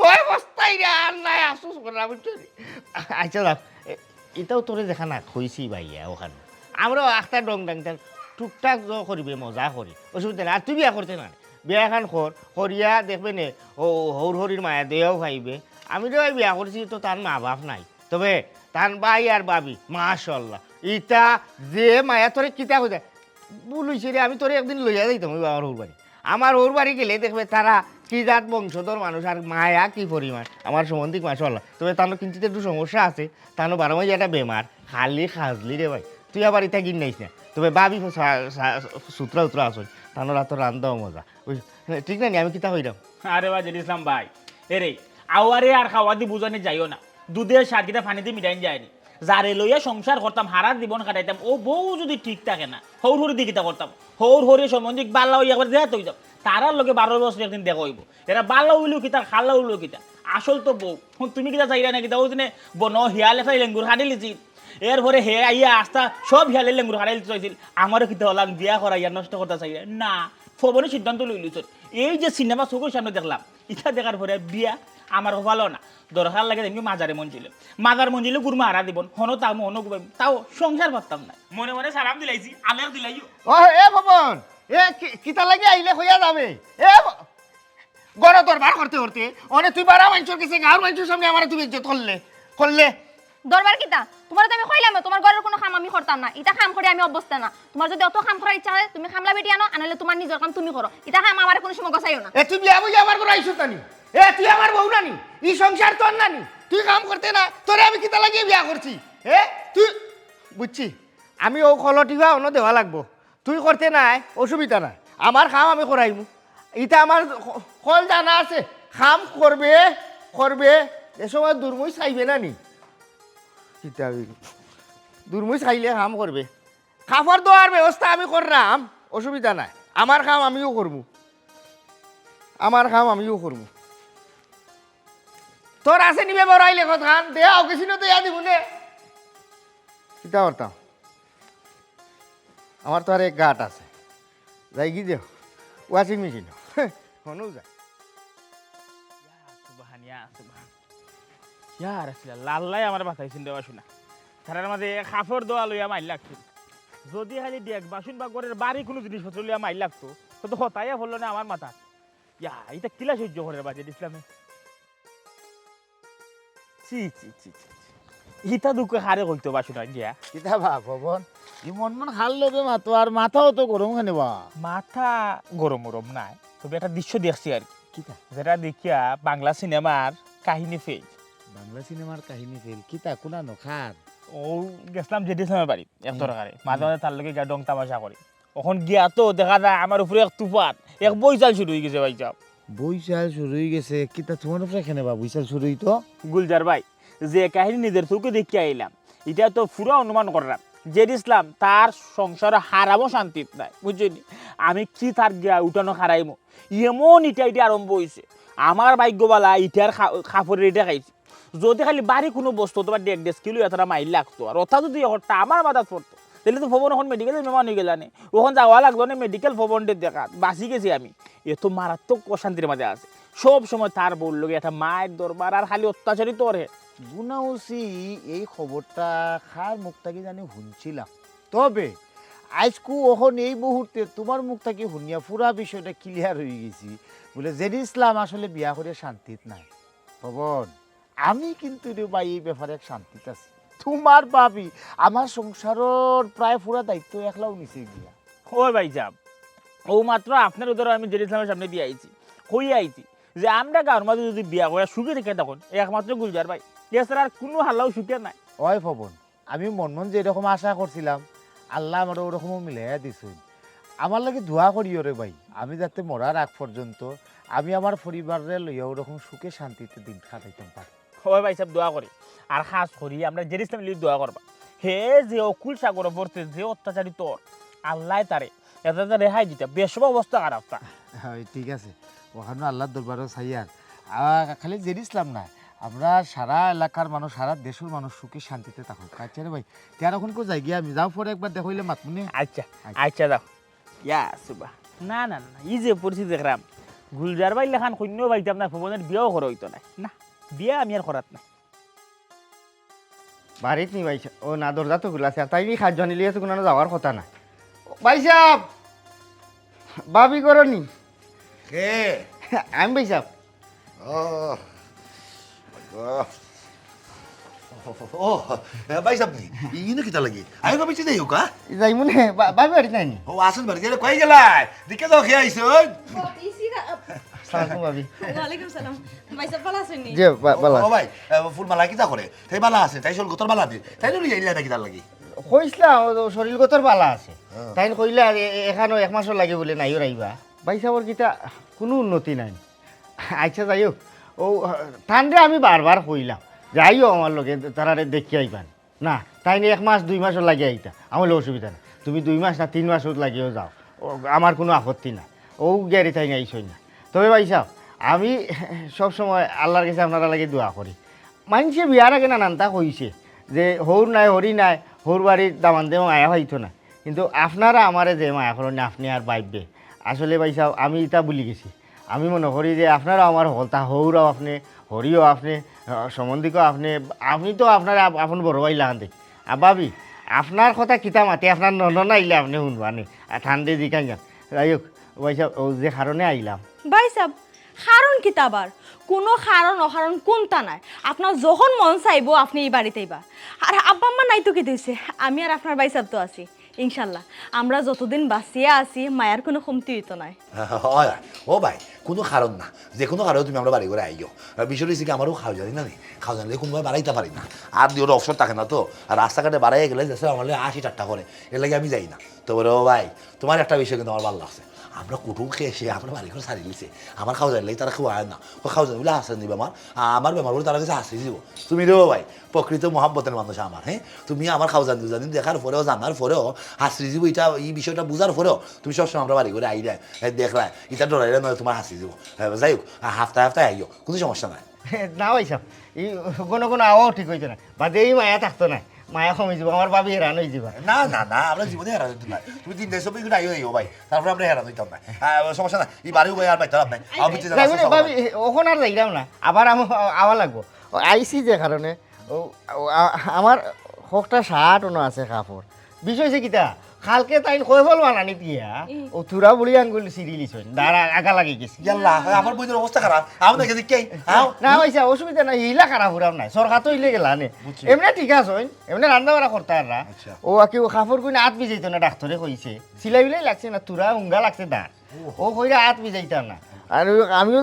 ওই বস্তাই রে আর নাই আসুস করা বুঝছো নি আচ্ছা দেখ এটাও তোরে দেখা না খুঁজছি ভাইয়া ওখানে আমরাও একটা ডং ডাংটার টুকটাক করবে মজা করি অসুবিধা না আর তুই বিয়া করতে না বিয়া এখন করিয়া দেখবে নে ও হৌর হরির মায়া দেয়াও খাইবে আমি তো বিয়া করছি তো তার মা বাপ নাই তবে তার ভাই আর বাবি মাশাল্লাহ ইটা যে মায়া তোরে কিতা হয়ে যায় বলুইছে রে আমি তোরে একদিন লইয়া যাইতাম ওই বাবার হৌর বাড়ি আমার হৌর বাড়ি গেলে দেখবে তারা কি জাত বংশধর মানুষ আর মায়া কি পরিমাণ আমার সম্বন্ধিক মাশাল্লাহ তবে তার কিন্তু একটু সমস্যা আছে তার বারো মাঝে একটা বেমার খালি খাজলি রে ভাই তুই আবার ইটা কিন নাইস না তবে বাবি সূত্রা উত্রা আসল তানোর এত রান্দাও মজা ঠিক না নি আমি কিতা হইলাম আরে বা জেড ইসলাম ভাই এরে আওয়ারে আর খাওয়া দি বুঝানি যাইও না, দুধের সার কিটা পানিতে মিটাইন যায়নি। যারে লইয়া সংসার করতাম হারার জীবন কাটাইতাম ও বউ যদি ঠিক থাকে না হৌর হরি দিকিতা করতাম হৌর হরি সম্বন্ধে বাল্লা হইয়া একবার দেখাতে হইতাম তারার লোকে 12 বছর একদিন দেখা হইব এরা বাল্লা হইলেও কিতা খাল্লা হইলেও কিতা আসল তো বউ তুমি কিতা চাইরা না কিতা ওই দিনে বন হিয়ালে খাই লেঙ্গুর হাঁটি লিছি এরপরে হে আইয়া আস্তা সব হিয়ালে লেঙ্গুর হারাই চাইছিল আমারও কিতা হলাম বিয়া করাইয়া নষ্ট করতে চাই না ফবনে সিদ্ধান্ত লইলিছ এই যে সিনেমা চোখের সামনে দেখলাম ইটা দেখার পরে বিয়া আমার ভালো না দরকার লাগে দেখি মাজারে মন ছিল মাজার মন ছিল গুরমা হারা দিবন হনো তাও হনো তাও সংসার পারতাম না মনে মনে সালাম দিলাইছি আলের দিলাইও ও এ ভবন এ কিতা লাগে আইলে হইয়া যাবে এ গণ দরবার করতে করতে অনেক তুই বারা মানুষের কাছে গাঁর মানুষের সামনে আমার তুমি ইজ্জত করলে দরবার কিতা তোমার তো আমি কইলাম তোমার ঘরের কোনো কাম আমি করতাম না, এটা কাম করে আমি অভ্যস্ত না। তোমার যদি অত কাম করার ইচ্ছা হয় তুমি খামলা বেটি আনো, আনালে তোমার নিজের কাম তুমি করো, এটা কাম আমার কোনো সময় গছাইও না। এ তুই বিয়া বুঝে আমার ঘরে আইসো নানি এ তুই আমার বউ নানি ই সংসার তোর নানি তুই কাম করতে না তোরে আমি কিতা লাগিয়ে বিয়া করছি এ তুই বুঝছি আমি ও খলটিবা অন্য দেওয়া লাগবো তুই করতে নাই অসুবিধা নাই আমার খাম আমি করাইমু ইটা আমার কল জানা আছে খাম করবে করবে এ সময় দুর্মুই চাইবে না নি কিতা দুর্মুই চাইলে খাম করবে খাবার দেওয়ার ব্যবস্থা আমি করলাম অসুবিধা নাই আমার খাম আমিও করবো আমার খাম আমিও করবো তোর আছে নিবে বড়াইলে খান দেয়া কিছু না দেয়া দিব নে কিতা করতাম আমার তো আর এক গাট আছে যাই কি দেও ওয়াশিং মেশিন হনু যায় সুবহান ইয়া সুবহান ইয়া রাসূলুল্লাহ আল্লাহ আমার বাঁচাইছেন দেওয়া শুনা তারার মাঝে খাফর দোয়া লইয়া মাইল লাগতো যদি খালি দেখ বাসুন বা ঘরের বাড়ি কোনো জিনিসপত্র লইয়া মাইল লাগতো তো হতাইয়া বললো না আমার মাথা ইয়া এটা কিলা সহ্য করে বাজেট ইসলামে চি চি চি চি ইটা দুঃখ হারে কইতো বাসুন গিয়া কিতা ভবন মন মন খাল লবে মাতো আর মাথাও তো গরম খানে বা মাথা গরম গরম নাই তবে একটা দৃশ্য দেখছি আর কিতা যেটা দেখিয়া বাংলা সিনেমার কাহিনী ফেল বাংলা সিনেমার কাহিনী ফেল কিতা কোনা নখার ও গেছিলাম জেডি ইসলামের বাড়ি এক দরকারে মাঝে মাঝে তার লগে গিয়া ডং তামাশা করি ওখান গিয়া তো দেখা যায় আমার উপরে এক তুফান এক বইচাল শুরু হয়ে গেছে ভাই সাহেব বইচাল শুরু হয়ে গেছে কিতা তোমার উপরে কেনে বা বইচাল শুরু হইতো গুলজার ভাই যে কাহিনী নিজের চোখে দেখিয়ে আইলাম এটা তো পুরো অনুমান করলাম জেড ইসলাম তার সংসারে হারামো শান্তি নাই বুঝলি আমি কি তার গিয়া উঠানো হারাইমো এমন ইটা আরম্ভ হয়েছে আমার ভাগ্যবালা ইটার খাফরের এটা খাইছে যদি খালি বাড়ি কোনো বস্তু তোমার ডেক ডেস কিলো এতটা মাইল লাগতো আর ওটা যদি হরটা আমার মাথাত পড়তো তাহলে তো ভবন এখন মেডিকেলের মেমান হয়ে গেলানে ওখান যাওয়া লাগলো না মেডিকেল ভবনটা দেখা বাঁচি গেছি আমি এত মারাত্মক অশান্তির মাঝে আছে সব সময় তার বললো একটা মায়ের দরবার আর খালি অত্যাচারই তোর হে গুনাউসি এই খবরটা খার মুখ থেকে জানি শুনছিলাম তবে আজকু ওখন এই মুহূর্তে তোমার মুখ থেকে শুনিয়া পুরা বিষয়টা ক্লিয়ার হয়ে গেছি বলে জেড ইসলাম আসলে বিয়া করে শান্তিত নাই পবন আমি কিন্তু রে ভাই এই ব্যাপারে শান্তিতে আছি তোমার ভাবি আমার সংসারের প্রায় পুরা দায়িত্ব একলাও নিচে গিয়া ও ভাই যাব ও মাত্র আপনার উদাহরণ আমি জেড ইসলামের সামনে দিয়ে আইছি হয়ে আইছি যে আমরা গাঁর মাঝে যদি বিয়া করে সুখে থেকে তখন একমাত্র গুলজার ভাই এছাড়া আর কোনো হাল্লাও সুখে নাই ওই পবন আমি মন মন যেরকম আশা করছিলাম আল্লাহ আমার ওরকমও মিলাইয়া দিছুন আমার লাগে দোয়া করিও রে ভাই আমি যাতে মরার আগ পর্যন্ত আমি আমার পরিবারের লইয়া ওরকম সুখে শান্তিতে দিন কাটাইতাম পারি ওই ভাই সাহেব দোয়া করি আর খাস করি আমরা জেড ইসলাম লিগ দোয়া করবা হে যে অকুল সাগর পড়তে যে অত্যাচারী তোর আল্লাহ তারে এটা রেহাই দিতে বেশ অবস্থা খারাপ তা হ্যাঁ ঠিক আছে ওখানে আল্লাহর দরবারও চাইয়ার খালি জেড ইসলাম না আমরা সারা এলাকার মানুষ সারা দেশের মানুষ সুখে শান্তিতে থাকুক আচ্ছা রে ভাই তার এখন কেউ যাই গিয়া আমি যাও পরে একবার দেখইলে মাতমুনি আচ্ছা আচ্ছা যাও ইয়া সুবা না না না এই যে পরিস্থিতি দেখলাম গুলজার ভাই লেখান শূন্য পাইতাম না ভবনের বিয়েও করা হইতো না না বিয়া আমি আর করাত না বাড়িত নি ভাই ও না দরজা তো খোলা আছে আর তাই খাদ্য নিলে তো কোনো যাওয়ার কথা না ভাই সাহেব বাবি করো নি কে আমি ভাই সাহেব ও ভাই সাহেব ইনে কিতা লাগি আই কবে চিতে হোকা যাই মনে বাবি বাড়িত নাই নি ও আসল বাড়ি গেলে কই গেলাই দিকে তো খেয়ে আইছন সালাম ভাবি ওয়ালাইকুম সালাম ভাই সাহেব ভালো আছেন নি যে বালা ও ভাই ফুল মালা কিতা করে তাই বালা আছে তাই সল গোতর বালা দি তাই লই আইলা না কিতা লাগি কইসলা শরীরগতর বালা আছে তাই কইলে এখানো এক মাসও লাগে বলে নাইও রাইবা ভাই সাহেবর কিতা কোনো উন্নতি নাই আচ্ছা যাই হোক ও ঠান্ডে আমি বারবার কইলাম যাইও আমার লোকে তারারে দেখি আইবান না তাই নিয়ে 1 মাস 2 মাসও লাগে আইতা আমার অসুবিধা না তুমি 2 মাস না 3 মাসও লাগিয়েও যাও আমার কোনো আপত্তি না ও গ্যারি তাই আইসই না তবে ভাই সাহেব আমি সবসময় আল্লাহর কাছে আপনারা লাগে দোয়া করি মানুষে বিয়ার আগে নানানটা কইছে যে হৌর নাই হরি নাই হৌর বাড়ির দামান দেও মায়া হইতো না কিন্তু আপনারা আমারে যে মায়া করেন আপনি আর বাইবে আসলে ভাই সাহেব আমি এটা ভুলি গেছি আমি মনে করি যে আপনারা আমার হলতা হৌরাও আপনি হরিও আপনি সম্বন্ধিকও আপনি তো আপনার আপন বড় ভাই লাগান দেখি আর ভাবি আপনার কথা কিতা মাতি আপনার নননা আইলে আপনি শুনবানি আর ঠান্ডে দিকান যান যাই হোক ভাই সাহেব ও যে কারণে আইলাম ভাই সাহেব কারণ কি তাবার কোনো কারণ অকারণ কোনটা নাই আপনার যখন মন চাইবো আপনি এই বাড়িতে আইবা আর আব্বা আম্মা নাই তো কি দিয়েছে আমি আর আপনার ভাই সাহেব তো আছি ইনশাল্লাহ আমরা যতদিন বাঁচিয়ে আছি মায়ের কোনো কমতি হইতো নাই। হয় ও ভাই কোনো কারণ না, যে কোনো কারণে তুমি আমরা বাড়ি করে আইও। বিষয়টা হচ্ছে কি আমারও খাওয়া জানি না, খাওয়া জানলে কোনোভাবে বাড়াইতে পারি না, আর ওর অপশন থাকে না তো। আর রাস্তাঘাটে বাড়াই গেলে যাচ্ছে আমার 80 বাড়ে, এর লাগে আমি যাই না। তো বলে ও ভাই তোমার একটা বিষয় কিন্তু আমার ভালো লাগছে, আমরা কুটুম খেয়ে এসে আমরা বাড়ি করে সারি দিছে, আমার খাওয়া জানলেই তারা কেউ আয় না, ও খাওয়া জানি বলে হাসেন দিবে আমার বেমার বলে তারা কাছে হাসি দিব। তুমি রেও ভাই প্রকৃত মহাব্বতের মানুষ আমার, হ্যাঁ তুমি আমার খাওয়া জানি জানি দেখার পরেও জানার পরেও হাসি দিব, এটা এই বিষয়টা বুঝার পরেও তুমি সবসময় আমরা বাড়ি করে আই দেয় দেখলা এটা ডরাইলে নয় তোমার হাসি দিব। যাই হোক হাফতায় আইও, কোনো সমস্যা নাই। না ভাই সাহেব এই কোনো আওয়াও ঠিক হইতো না, বাদে এই মায়া থাকতো না, মায়া কমে যাব, আমার বাবি হেরান হয়ে যাবা। না না না আমরা জীবনে হেরান হইতাম না, তুমি 3 দেশ সবই আইও ভাই, তারপরে আমরা হেরান হইতাম না, সমস্যা না। এই বাড়িও ভাই আর পাইতাম নাই বাবি ওখানে আর যাইলাম না, আবার আমি আওয়া লাগবো। আইসি যে কারণে আমার হকটা শার্ট ওনো আছে কাপড়, বিষয় হয়েছে কিতা খালকে তাই কই বল বানানি দিয়া ও তুরা বুড়ি আঙ্গুল সিরিলিস দাঁড়া আগা লাগি গেছি। ইয়াল্লাহ আমার বইদের অবস্থা খারাপ, আমি দেখে দেখি না হয়েছে অসুবিধা নাই, হিলা খারাপ উড়াম নাই, সরকার তো হিলে গেলা নে এমনি ঠিক আছে এমনি রান্না বাড়া করতে আর ও কি কাপড় কুইনে হাত ভিজাইতো না, ডাক্তারে কইছে সিলাই বিলাই লাগছে না, তুরা উঙ্গা লাগছে দাঁড় ও কইরা হাত ভিজাইতাম না। আর আমিও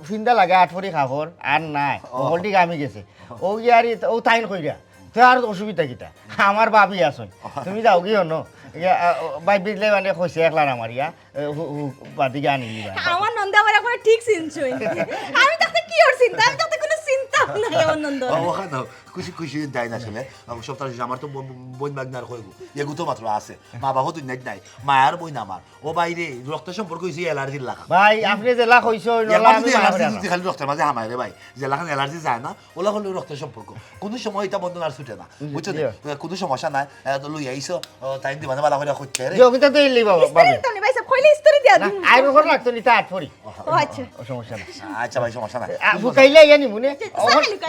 ফিন্দা লাগে 8 ভরি কাপড় আর নাই হলটি গামি গেছে ও ইয়ার ও তাইন কইরা তো আর অসুবিধা কিটা আমার বাবি আসুন তুমি যাও কি হনো বাই বিজলে মানে কইছে একলার আমার ইয়া বাদিকে আনি আমার নন্দা আমার এখন ঠিক চিনছই, আমি তাতে কি ওর চিন্তা, আমি তাতে কোনো চিন্তা নাই আমার নন্দ। ওখানে খুশি খুশি যাই না আসলে সপ্তাহ আমার তো বোন বাগনার হইব এগু তো মাত্র আছে, মা বাবা তুই নাই, মায়ের বই না আমার ও বাইরে রক্ত সম্পর্ক হয়েছে অ্যালার্জির লাগা। ভাই আপনি জেলা কইছো খালি রক্তের মাঝে হামায় রে ভাই, জেলাখান অ্যালার্জি যায় না, ওলা হলে রক্তের সম্পর্ক কোনো সময় এটা বন্ধ আর ছুটে না, বুঝছো কোনো সমস্যা নাই। লই আইসো তাই দিবানে বালা করে খুঁজছে রে যোগিতা তো ইলি বাবা বাবি তো নি ভাই সব কইলে স্টোরি দিয়া দিন আই বকর লাগতো নি তা 8 ভরি। ও আচ্ছা সমস্যা নাই, আচ্ছা ভাই সমস্যা নাই। বুকাইলে ইয়ানি মুনে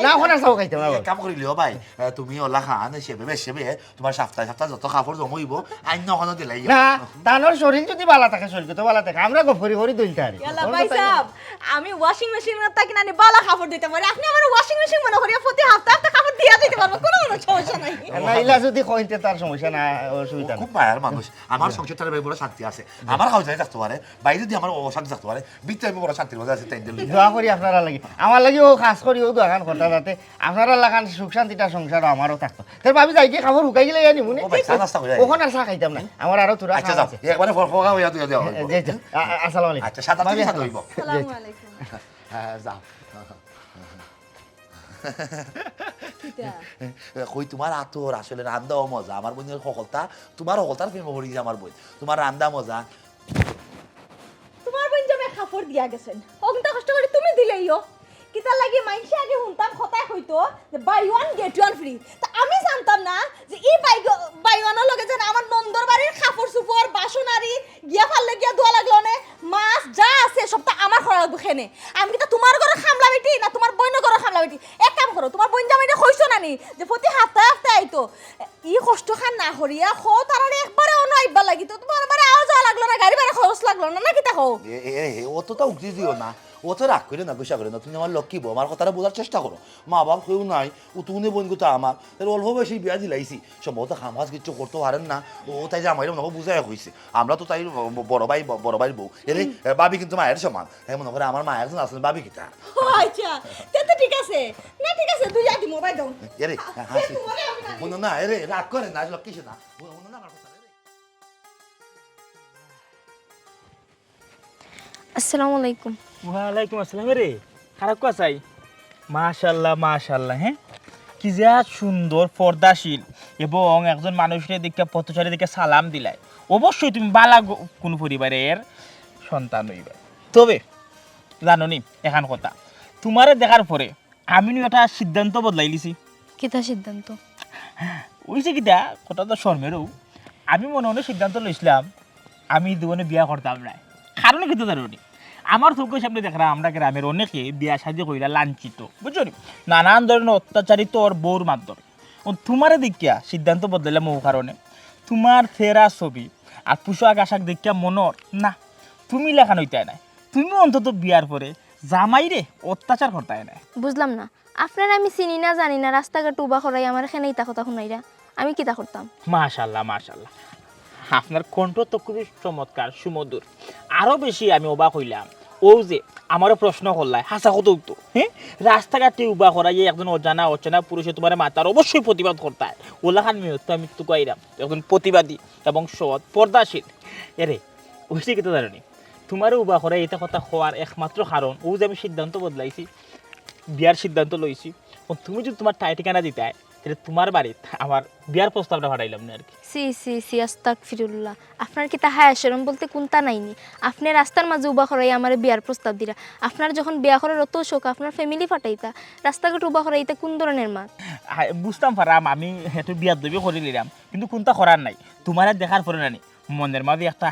না ওখানে সাও খাইতে না কাম করিলিও ভাই তুমি ওলা খান সেবে তোমার সপ্তাহে যত কাপড় জমইব আইন ওখানে দিলাই না তানোর শরীর যদি বালা থাকে শরীর তো বালা থাকে আমরা গফরি হরি দইতে আরি। ইয়ালা ভাই সাহেব আমি ওয়াশিং মেশিন এর তাকি না বালা কাপড় দিতে পারি, আপনি আমার ওয়াশিং মেশিন মনে করিয়া প্রতি সপ্তাহে কাপড় দিয়া দিতে পারবো, কোনো সমস্যা নাই। না ইলা যদি কইতে তার সমস্যা না অসুবিধা খুব মায়ের মানুষ, আমার সংসারটার বড় শান্তি আছে, আমার খাওয়া যায় থাকতে পারে, বাইরে যদি আমার অশান্তি থাকতে পারে, বিতে আমি বড় শান্তির মধ্যে আছে। তাই দোয়া করি আপনারা লাগি, আমার লাগি ও খাস করি ও দোকান করতে যাতে আপনারা লাগান সুখ শান্তিটা সংসার আমারও থাকতো। তাই ভাবি যাই কি খাবার হুকাই গেলে জানি মুনে ওখানে আর চা খাইতাম না, আমার আরো তোরা আচ্ছা যাও একবারে ফরফকা হইয়া তুই দেও। আসসালামু আলাইকুম। আচ্ছা সাদা তুমি সাদা হইব। আসসালামু আলাইকুম। হ্যাঁ যাও কই তোমার আতর আসলে রান্দাও মজা, আমার বোনের সকলতা তোমার সকলতার প্রেম করি আমার বোন, তোমার রান্দা মজা। তোমার বোন জমে কাপড় দিয়া গেছেন, অগন্তা কষ্ট করে তুমি দিলেইও কিতা লাগি মাইনসে আগে হুনতাম কথাই হইতো যে buy one get one free, তা আমি জানতাম না যে এই বাই ওয়ানের লগে যেন আমার নন্দর বাড়ির কাপড় সুপর বাসনারি গিয়া ফাললে গিয়া ধোয়া লাগলো না, মাছ যা আছে সব তো আমার খরা লাগবে খেনে। আমি কি তোমার ঘরে খামলা বেটি না তোমার বোনের ঘরে খামলা বেটি? এক কাম করো, তোমার বোন জামাইটা কইছো না নি যে প্রতি সপ্তাহে আইতো, ই কষ্ট খান না করিয়া খো তারারে একবারে অন্য আইবা লাগি, তো তোমার বারে আওয়া যাওয়া লাগলো না, গাড়ি ভাড়া খরচ লাগলো না, নাকি তা কও? অতটা উঠি দিও না, ও তো রাগ করে না গুসা করে না, তুমি আমার লক্ষ্মী বউ, আমার কথাটা বোঝার চেষ্টা করো। মা বাপ কেউ নাই, ও তুমি বোন তো আমার, তাহলে অল্প বয়সে বিয়া দিলাইছি, সম্ভবত খামাজ কিছু করতে পারেন না, ও তাই যে আমার মনে বুঝাই হয়েছে, আমরা তো তাই বড় ভাই বউ এরে বাবি কিন্তু মায়ের সমান, তাই মনে করে আমার মায়ের জন আসলে বাবি কিতা। আচ্ছা তো ঠিক আছে, না ঠিক আছে দুই আদি মোবাইল দাও এরে হাসি মনে না, এরে রাগ করে না লক্ষ্মী না না আমার কথা। আসসালামু আলাইকুম। ওয়ালাইকুম আসসালাম রে, খারাপ কাছাই মাশাল্লাহ মাশাল্লাহ। হ্যাঁ কি যা সুন্দর পর্দাশীল এবং একজন মানুষের দিকে পথচারী দিকে সালাম দিলাই, অবশ্যই তুমি বালা কোন পরিবারের সন্তান হইবে। তবে জানো নি এখান কথা, তোমারে দেখার পরে আমি একটা সিদ্ধান্ত বদলাই লিছি। কিতা সিদ্ধান্ত? ওইছে কিতা কথা তো শর্মেরও, আমি মনে মনে সিদ্ধান্ত লইছিলাম আমি দুজনে বিয়া করতাম না। কারণ কিন্তু জানো নি, আমার চোখের সামনে দেখলাম আমরা গ্রামের অনেকে বিয়া শাদি কইরা লাঞ্ছিত, বুঝছো নি, নানান ধরনের অত্যাচারিত ওর বউর মাধ্যমে। তোমারে দেখিয়া সিদ্ধান্ত বদলাইলাম ও কারণে, তোমার ফেরা ছবি আর পোশাক আশাক দেখিয়া মনর না তুমি লেখান হইতাই নাই, তুমি অন্তত বিয়ার পরে জামাইরে অত্যাচার করতাই নাই। বুঝলাম না, আপনার আমি চিনি না জানি না, রাস্তাঘাট উবা করাই আমার এখানে ইতা কথা শুনাইরা আমি কিতা করতাম? মাশাল্লাহ মাশাল্লাহ। আপনার কণ্ঠ তো খুবই চমৎকার সুমধুর। আরো বেশি আমি অবাক হইলাম ও যে আমারও প্রশ্ন করলাই হাসা কত তো হ্যাঁ রাস্তাঘাটে উবা করাই একজন অজানা পুরুষে তোমার মাতার অবশ্যই প্রতিবাদ করতে হয়। ওলাখান মেয়ত আমি তো কইরাম একজন প্রতিবাদী এবং সৎ পর্দাশীল। এরে ওইসে কিন্তু জানি তোমারও উবা করাই এটা কথা হওয়ার একমাত্র কারণ ও যে আমি সিদ্ধান্ত বদলাইছি, বিয়ার সিদ্ধান্ত লইছি। তুমি যদি তোমার টাই ঠিকানা দিতে তাহলে তোমার বাড়িতে আমার বিয়ার প্রস্তাবটা পাঠাইলাম না আর কি। সি সি সি আস্তাগফিরুল্লাহ, আপনার কি তাহা আশরম বলতে কোনটা নাইনি? আপনি রাস্তার মাঝে উবা করাই আমার বিয়ার প্রস্তাব দিরা। আপনার যখন বিয়া করার অত শোক আপনার ফ্যামিলি ফাটাইতা, রাস্তাঘাট উবা করাইতা কোন ধরনের মাত? বুঝতাম পারাম আমি হেঁটু বিয়ার দবি করে নিলাম, কিন্তু কোনটা করার নাই তোমার দেখার পরে নানি মনের মাঝে একটা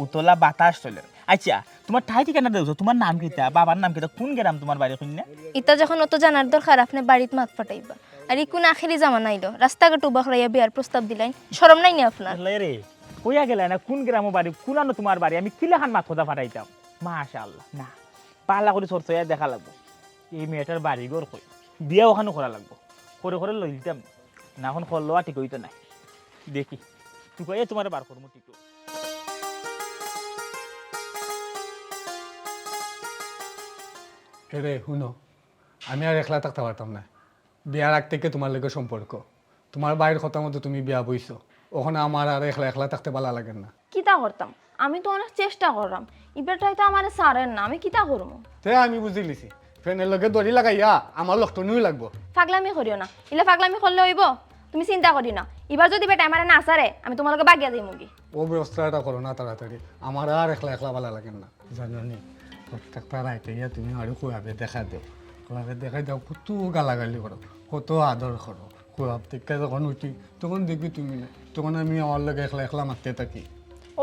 উতলা বাতাস চলে। আচ্ছা তোমার ঠাই ঠিকানা দেওছো, তোমার নাম কিতা, বাবার নাম কিতা, কোন গ্রাম তোমার বাড়ি কন্যা? ইতা যখন অত জানার দরকার আপনি বাড়িতে মাত ফাটাইবা। আর ই কোন আখেরি জামা নাইলো রাস্তাঘাট উবা করাইয়া বিয়ার প্রস্তাব দিলেন, শরম নাই নি আপনার? রে কইয়া গেলে না কোন গ্রাম বাড়ি, কোনানো তোমার বাড়ি, আমি কিলাখান মাত কথা ফাটাইতাম। মাশাআল্লাহ, না পালা করে চর্চা দেখা লাগবো এই মেয়েটার বাড়ি ঘর কই, বিয়া ওখানে করা লাগবো, করে করে লই দিতাম না, এখন করলো ঠিক হইতো নাই। দেখি তুই কয়ে তোমার বার করবো ঠিক। রে শুনো, আমি আর একলা থাকতে পারতাম না। বিয়ার আগ থেকে তোমার লগে সম্পর্ক, তোমার বাইরের কথা মতো তুমি বিয়া বইছো, ওখানে আমার আর একলা একলা থাকতে ভালো লাগে না। কিতা করতাম, আমি তো অনেক চেষ্টা করলাম, ইবেটাই তো আমার সারেন না, আমি কিতা করবো? তে আমি বুঝি লিছি, ফ্রেন্ডের লগে দড়ি লাগাইয়া আমার লক্ষণীয় লাগবো। পাগলামি করিও না, ইলে পাগলামি করলে হইব? তুমি চিন্তা করি না, এবার যদি বেটা আমার না সারে আমি তোমার লগে বাগিয়া যাই মুগি। ও ব্যবস্থাটা করো না তাড়াতাড়ি, আমার আর একলা একলা ভালো লাগে না। জানি প্রত্যেকটা রাইতে গিয়া তুমি আরো কুয়াবে দেখা দেও, কুয়াবে দেখাই দাও, কত গালাগালি করো, কত আদর করো। কুয়াব থেকে যখন উঠি তখন দেখি তুমি না, তখন আমি আমার লগে একলা একলা মারতে থাকি।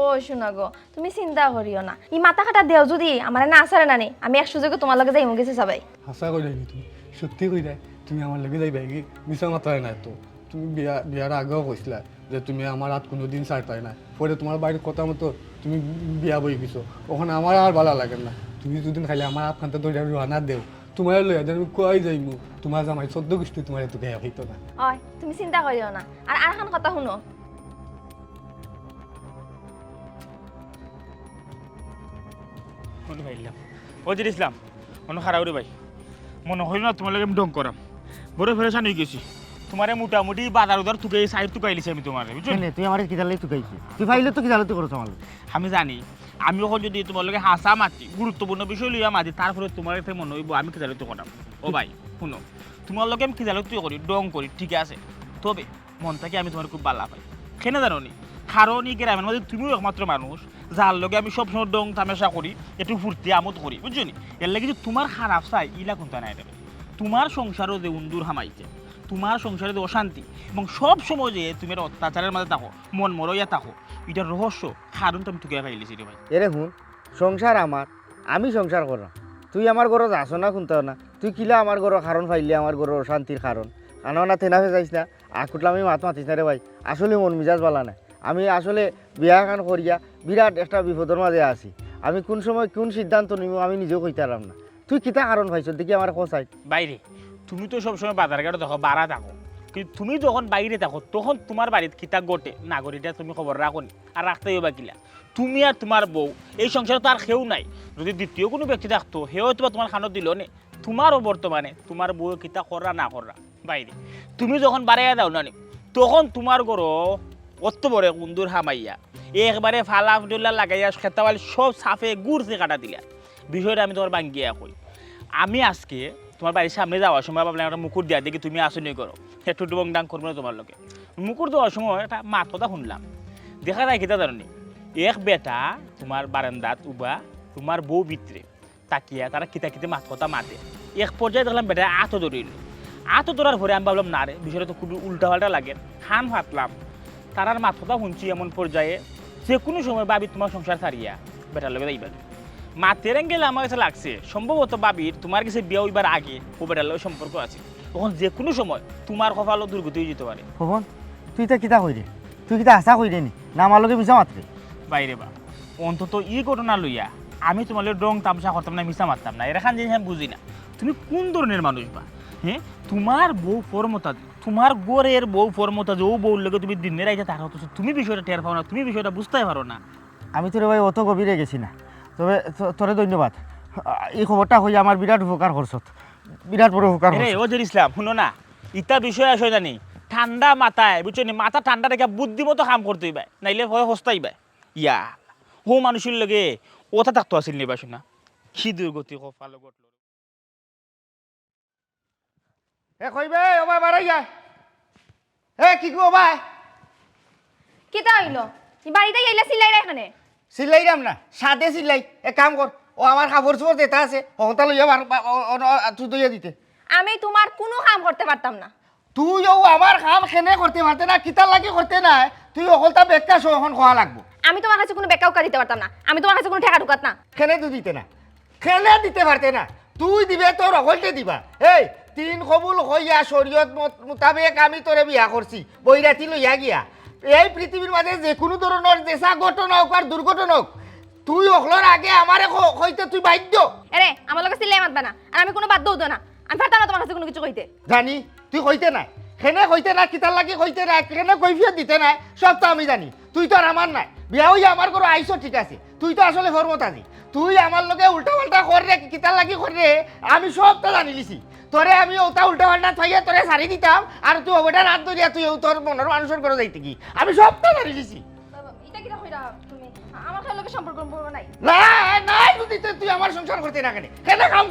ও শোনা গো, তুমি চিন্তা করিও না, ই মাথা খাটা দেও যদি আমার না সারে না নে, আমি এক সুযোগে তোমার লগে যাই মুগি সবাই। হাসা কইলে কি তুমি, সত্যি কইলে তুমি আমার লগে যাইবা কি? মিছা মাথায় নাই তো, তুমি বিয়ার আগেও কইছিলা যে তুমি আমার হাত কোনোদিন ছাড়তাই না, পরে তোমার বাড়ির কথা মতো তুমি বিয়া বই গেছো, ওখানে আমার আর ভালো লাগে না। তুমি যদি খালি আমার হাত খানতে ধরে রানা দেও, তোমার লইয়া আমি কুয়াই যাইমু, তোমার জামাই 14 গোষ্ঠী তোমার এত গায়ে হইতো না। ওই তুমি চিন্তা করিও না, আর এখন কথা শুনো, মনে ভাইলাম ওজির ইসলাম মনে খারাপ রে ভাই, মনে হইল না তোমার লাগে আমি ডং করাম, বড় ফেরেশান হয়ে গেছি। তোমারে মোটামুটি বাজার উদার তুকে সাইড তুকাইলিছি আমি তোমারে, বুঝছো? তুই আমার কিতালে তুকাইছি, তুই পাইলে তো কিতালে তুই করছ আমার। আমি জানি আমি ওখানে যদি তোমার লগে হাসা মাতি গুরুত্বপূর্ণ বিষয় লইয়া মাতি, তারপরে তোমার এতে মনে হইব আমি কি জালতি করাম। ও ভাই শুনো, তোমার লগে আমি কি জালতি করি, ডং করি, ঠিক আছে, তবে মনটাকে আমি তোমার খুব ভালো পাই। কেন জানো নি? কারণ এই গ্রামের মধ্যে তুমিও একমাত্র মানুষ যার লগে আমি সবসময় ডং তামেশা করি, একটু ফুর্তি আমোদ করি, বুঝছো নি? এর লাগে যে তোমার খারাপ চাই ইলা কোনটা নাই দেবে। তোমার সংসারও যে উন্দুর হামাইছে, তোমার সংসারে যে অশান্তি এবং সব সময় যে তুমি অত্যাচারের মাঝে থাকো, মন মরইয়া থাকো, এটার রহস্য কারণ তো আমি তোকে পাইলিছি রে ভাই। এরে শুন, সংসার আমার, আমি সংসার করাম, তুই আমার ঘরত আস না শুনতে না, তুই কিলা আমার ঘর কারণ পাইলি, আমার ঘর অশান্তির কারণ আনো না তেনা যাইস না, আকুটলা আমি মাত মাতিস না রে ভাই। আসলে মন মিজাজ বালা না, আমি আসলে বিয়া খান করিয়া বিরাট একটা বিপদের মাঝে আছি। আমি কোন সময় কোন সিদ্ধান্ত নিব আমি নিজেও কইতে পারলাম না। তুই কিতা কারণ পাইছ দেখি আমার কোথায়? বাইরে তুমি তো সবসময় বাজার ঘাটে দেখো বাড়া থাকো, কিন্তু তুমি যখন বাইরে থাকো তখন তোমার বাড়িতে কিতা ঘটে না ঘটিটা তুমি খবর রাখো নি, আর রাখতেই বা কিলা? তুমি আর তোমার বউ, এই সংসারে তো আর কেউ নাই। যদি দ্বিতীয় কোনো ব্যক্তি থাকতো সেও তোমার খানত দিল নে। তোমারও বর্তমানে তোমার বউ কিতা কররা না কররা বাইরে, তুমি যখন বাড়াইয়া দাও না তখন তোমার ঘর অত বড় কুন্দুর হামাইয়া একবারে ফালা ফুটুল্লা লাগাইয়া খেতাবালি সব সাফে গুড়ছে কাটা দিলা। বিষয়টা আমি তোমার বাঙ্গিয়া কই, আমি আজকে তোমার বাড়ির সামনে যাওয়ার সময় ভাবলাম একটা মুকুর দিয়া দেখি তুমি আসনি করো, একটু ডুবং ডাং করবো না তোমার লোকে। মুকুর দেওয়ার সময় একটা মাত কথা শুনলাম, দেখা যায় কিতা জানি এক বেটা তোমার বারান্দাত উবা তোমার বউ ভিতরে তাকিয়া তারা কিতা কিতে মাত কথা মাতে। এক পর্যায়ে দেখলাম বেটা আতো ধরিল, আতো ধরার পরে আমি ভাবলাম না রে বিষয়টা তো খুবই উল্টা পাল্টা লাগে, খান ফাটলাম। তারার মাত কথা শুনছি এমন পর্যায়ে যে কোনো সময় ভাবি তোমার সংসার ছাড়িয়া বেটার লগে যাইবা। মাতের গেলে আমার কাছে লাগছে সম্ভবত বাবির তোমার কাছে বিয়ে হইবার আগে ও বেটার লগে সম্পর্ক আছে, তখন যে কোনো সময় তোমার কপালও দুর্গতি হয়ে যেতে পারে। খবর তুই তা কিতা কই রে, তুই কিতা আশা কই রে নি না আমার লগে মিশা মাত্রে? বাইরে বা অন্তত এই ঘটনা লইয়া আমি তোমার ডং তামসা করতাম না, মিশা মারতাম না, এরখান জিনিস আমি বুঝি না তুমি কোন ধরনের মানুষ বা। হ্যাঁ তোমার বউ ফরমতা তোমার গোরের বউ ফরমতা যে ও বউর লগে তুমি দিনের রাইতে থাকা হতো তুমি বিষয়টা টের পাও না তুমি বিষয়টা বুঝতে পারো না আমি তোরে ভাই অত গভীরে গেছি না তবে তোরে ধন্যবাদ এই খবরটা হই আমার বিরাট উপকার করছত বিরাট বড় উপকার রে ও জের ইসলাম শুনো না ইটা বিষয় আসে জানি ঠান্ডা মাথায় বুঝছো নি মাথা ঠান্ডা রেখে বুদ্ধিমতো কাম করতে হইবা নাইলে ভয় হস্তাইবা ইয়া ও মানুষের লগে ওটা থাকতো আসিল নিবা শোনা কি দুর্গতি কপাল ঘটল এ কইবে ও ভাই বাড়াই যা এ কি গো ভাই কিতা হইলো বাড়িতে গেলে সিলাই রে এখানে সিলাইরাম না সাদে সিলাই এক কাম কর ও আমার কাপড় চোপড় দেতা আছে ওটা লইয়া তুই দইয়া দিতে আমি তোমার কোনো কাম করতে পারতাম না তুইও আমার কাম খেনে করতে পারতে না কিতার লাগি করতে না তুই অকলটা বেকা এখন খোয়া লাগবো আমি তোমার কাছে কোনো বেকাউকা দিতে পারতাম না আমি তোমার কাছে কোনো ঠেকা ঢুকাত না খেনে তুই দিতে না খেনে দিতে পারতে না তুই দিবে তোর অকলটে দিবা এই 3 কবুল হইয়া শরীয়ত মোতাবেক আমি তোরে বিয়া করছি বৈরাতি লইয়া গিয়া এই পৃথিবীর মাঝে যে কোনো ধরনের দেশা ঘটনা হোক আর দুর্ঘটনা হোক তুই অকলর আগে আমারে হইতে তুই বাধ্য আরে আমার লগে সিলাই মাতবা না আর আমি কোনো বাধ্য হতো না আমি পারতাম না তোমার কাছে কোনো কিছু কইতে জানি তুই কইতে নাই খেনে কইতে না কিতার লাগি কইতে নাই কেনে কৈফিয়ত দিতে নাই সব তো আমি জানি তুই তো আর আমার নাই বিয়া হইয়া আমার ঘরে আইসো ঠিক আছে তুই তো আসলে ফরমত আছি তুই আমার লগে উল্টা পাল্টা করে কিতার লাগি করে আমি সব তো জানি লিছি তোরে আমি ওটা উল্টা পাল্টা থাইয়া তোরে সারি দিতাম আর তুই ওটা রাত ধরিয়া তুই তোর মনের মানুষের করে যাইতে কি আমি সব তো জানি লিছি এটা কি কইরা তুমি আমার সাথে লগে সম্পর্ক নাই না নাই তুই আমার সংসার করতে না কেন কাম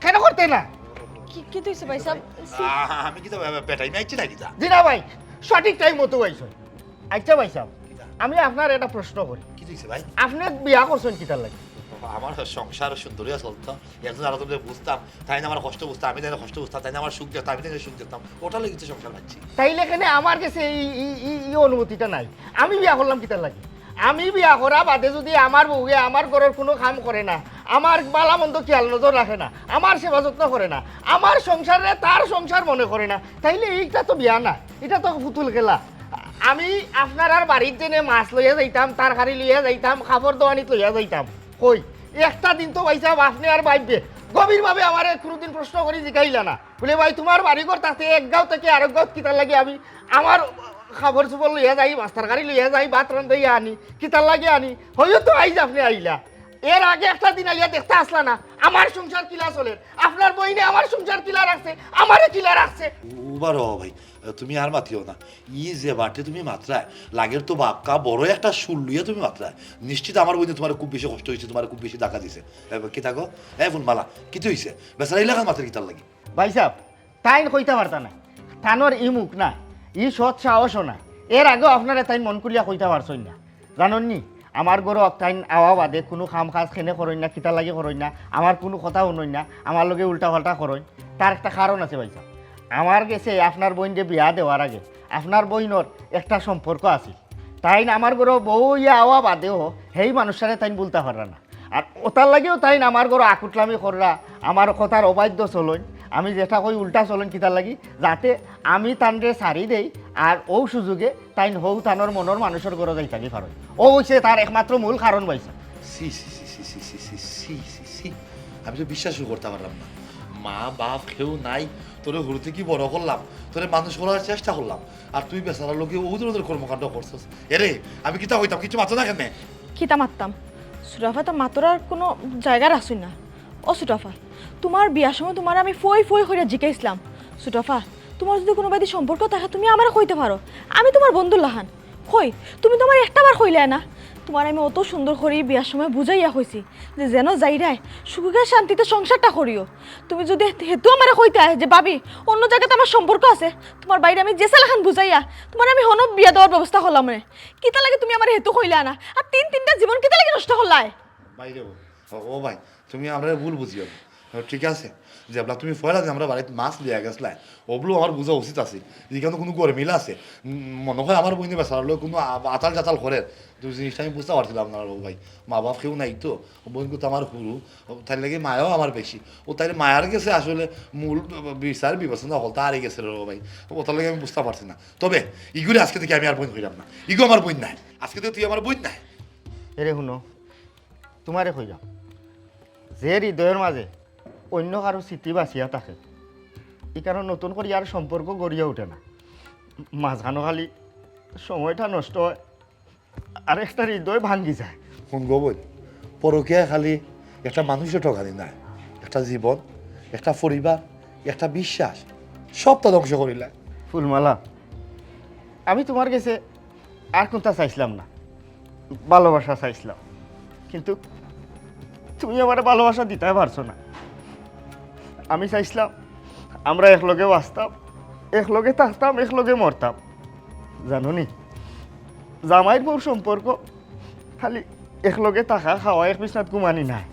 কেন করতে না কি তুইছে ভাই সাহেব আমি কি তো পেটাই নাইছি নাকি তা জিনা ভাই সঠিক টাইম মতো আইছো আচ্ছা ভাই সাহেব আমি আপনার একটা প্রশ্ন করি কি দিছে ভাই আপনি বিয়া করছেন কিতার লাগি আমার সংসার সুন্দরী চলতো একজন আরো তোদের বুঝতাম তাই না আমার কষ্ট বুঝতাম আমি তাই কষ্ট বুঝতাম তাই না আমার সুখ দেখতাম আমি তাই সুখ দেখতাম ওটা লেগেছে সংসার পাচ্ছি তাইলে এখানে আমার কাছে এই অনুমতিটা নাই আমি বিয়া করলাম কিতার লাগি আমি বিয়া করা বাদে যদি আমার বউয়ে আমার ঘরের কোনো কাম করে না আমার বালা মন্দ খেয়াল নজর রাখে না আমার সেবা যত্ন করে না আমার সংসারে তার সংসার মনে করে না তাইলে এইটা তো বিয়া না এটা তো ফুতুল খেলা আমি আপনার আর বাড়ির জেনে মাছ লইয়া যাইতাম তরকারি লইয়া যাইতাম খাবার দোয়ানিত লইয়া যাইতাম কই একটা দিন তো ভাই সাহেব আপনি আর ভাববে গভীরভাবে আমার কোনোদিন প্রশ্ন করি জিগাইলা না বলে ভাই তোমার বাড়িঘর তাতে এক গাঁও থেকে আরেক গাঁও কিতার লাগে আমি আমার খাবার চুপড় লইয়া যাই মাছ তরকারি লইয়া যাই ভাত রান্ধাইয়া আনি কিতার লাগে আনি হয়তো তো আইজ আপনি আইলা এর আগে একটা দিন আইয়া দেখতে আসলা না আমার সংসার কিলা চলে আপনার বইনে আমার সংসার কিলা রাখছে আমারে কিলা রাখছে উবার ভাই তুমি আর মাতিও না ই যে বাটে তুমি মাত্রায় লাগের তো বাপকা বড় একটা সুর লইয়া তুমি মাত্রায় নিশ্চিত আমার বইনে তোমার খুব বেশি কষ্ট হয়েছে তোমার খুব বেশি টাকা দিছে কি থাকো ফোন মালা কিছু হয়েছে বেচারা এলাকার মাত্রা কিতার লাগে ভাই সাহেব তাইন কইতে পারতা না থানোর ই মুখ না ই সৎ সাহসও না এর আগেও আপনারা তাইন মন করিয়া কইতে পারছই না জানন নি আমার গরু তাইন আওয়া বাদে কোনো কাম কাজ খেনে করই না কিতা লাগে করই না আমার কোনো কথা শুনই না আমার লগে উল্টা পাল্টা করই তার একটা কারণ আছে ভাই সাহেব আমার গেছে আপনার বোনকে বিয়া দেওয়ার আগে আপনার বইনর একটা সম্পর্ক আছে তাইন আমার গরু বউ ইয়া আওয়া বাদেও সেই মানুষটারে তাইন বলতে পারা না আর ওটার লাগেও তাইন আমার গরু আকুটলামি কররা আমার কথার অবাধ্য চলন আমি যেটা কই উল্টা চলন কিতার লাগি যাতে আমি তানরে সারি দেই আর ও সুযোগে তাইন হৌ তানোর মনের মানুষের গরো যাই থাকি কারণ ও হচ্ছে তার একমাত্র মূল কারণ পাইছে সি সি সি সি সি সি সি সি সি আমি তো বিশ্বাসও করতে পারলাম না মা বাপ কেউ নাই তোরে হুড়তে কি বড় করলাম তোরে মানুষ করার চেষ্টা করলাম আর তুই বেচারা লোকে ওদের ওদের কর্মকাণ্ড করছিস এরে আমি কিতা হইতাম কিছু মাত্র না কেন কিতা মারতাম সুরাফা তো মাতরার কোনো জায়গা রাখছই না ও সুটাফা তোমার বিয়ার সময় তোমার আমি ফই ফই করে জিজ্ঞাসলাম সুটাফা তোমার যদি কোনো বাদি সম্পর্ক থাকে তুমি আমার কইতে পারো আমি তোমার বন্ধু লাহান কই তুমি তোমার একটাবার কইলে না তোমার আমি অত সুন্দর করে বিয়ার সময় বুঝাইয়া হয়েছি যে যেন যাইরায় সুখে শান্তিতে সংসারটা করিও তুমি যদি হেতু আমার কইতে যে ভাবি অন্য জায়গাতে আমার সম্পর্ক আছে তোমার বাইরে আমি জেসা লাখান বুঝাইয়া তোমার আমি হন বিয়া দেওয়ার ব্যবস্থা করলাম মানে কিতা লাগে তুমি আমার হেতু কইলে না আর তিনটা জীবন কিতা লাগে নষ্ট করলাই বাইরে ও ভাই তুমি আমরা ভুল বুঝিও ঠিক আছে যেবলা তুমি ফয়লা যে আমরা বাড়িতে মাছ লিয়া গেছলাই ওগুলো আমার বোঝা উচিত আছে যেখানে কোনো গরমিলা আছে মনে হয় আমার বইনে বেসার লোক কোনো আতাল জাতাল করে তুই জিনিসটা আমি বুঝতে পারছিলাম না ভাই মা বাপ কেউ নাই তো বোনকে তো আমার হুরু তাই লাগে মায়াও আমার বেশি ও তাই মায়ার গেছে আসলে মূল বিচার বিবেচনা হল তারই গেছে ভাই ওটার লাগে আমি বুঝতে পারছি না তবে ইগুলি আজকে থেকে আমি আর বইন হইলাম না ইগো আমার বইন নাই আজকে থেকে তুই আমার বইন নাই এরে শুনো তোমারে কইলাম যে হৃদয়ের মাঝে অন্য কারো স্মৃতি বাঁচিয়া থাকে এই কারণে নতুন করে আর সম্পর্ক গড়িয়ে ওঠে না, মাঝখানো খালি সময়টা নষ্ট হয় আর একটা হৃদয় ভাঙ্গি যায়। শুন গবই, পরকীয়া খালি একটা মানুষের ঠকানি নাই, একটা জীবন, একটা পরিবার, একটা বিশ্বাস সবটা ধ্বংস করিলা। ফুলমালা, আমি তোমার কাছে আর কোনটা চাইছিলাম না, ভালোবাসা চাইছিলাম, কিন্তু তুমি আমার ভালোবাসা দিতে পারছো না। আমি চাইছিলাম আমরা একলগে বাঁচতাম, একলগে থাকতাম, একলগে মরতাম। জানো নি, জামাইর বউর সম্পর্ক খালি একলগে থাকা, খাওয়া, এক বিছনাত ঘুমানি নাই।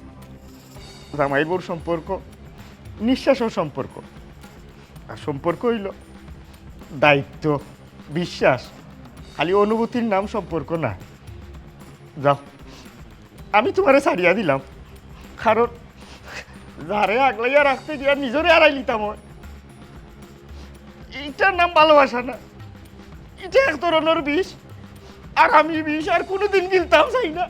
জামাইর বউর সম্পর্ক নিঃশ্বাসও সম্পর্ক, আর সম্পর্ক হইল দায়িত্ব, বিশ্বাস, খালি অনুভূতির নাম সম্পর্ক না। যাও, আমি তোমারে ছাড়িয়া দিলাম, কারণ যারে আগলাইয়া রাখতে গিয়া নিজরে আড়াই লিতাম। এইটার নাম ভালোবাসা না, এটা এক ধরনের বিষ, আর আমি বিষ আর কোনোদিন গিলতাম চাই না।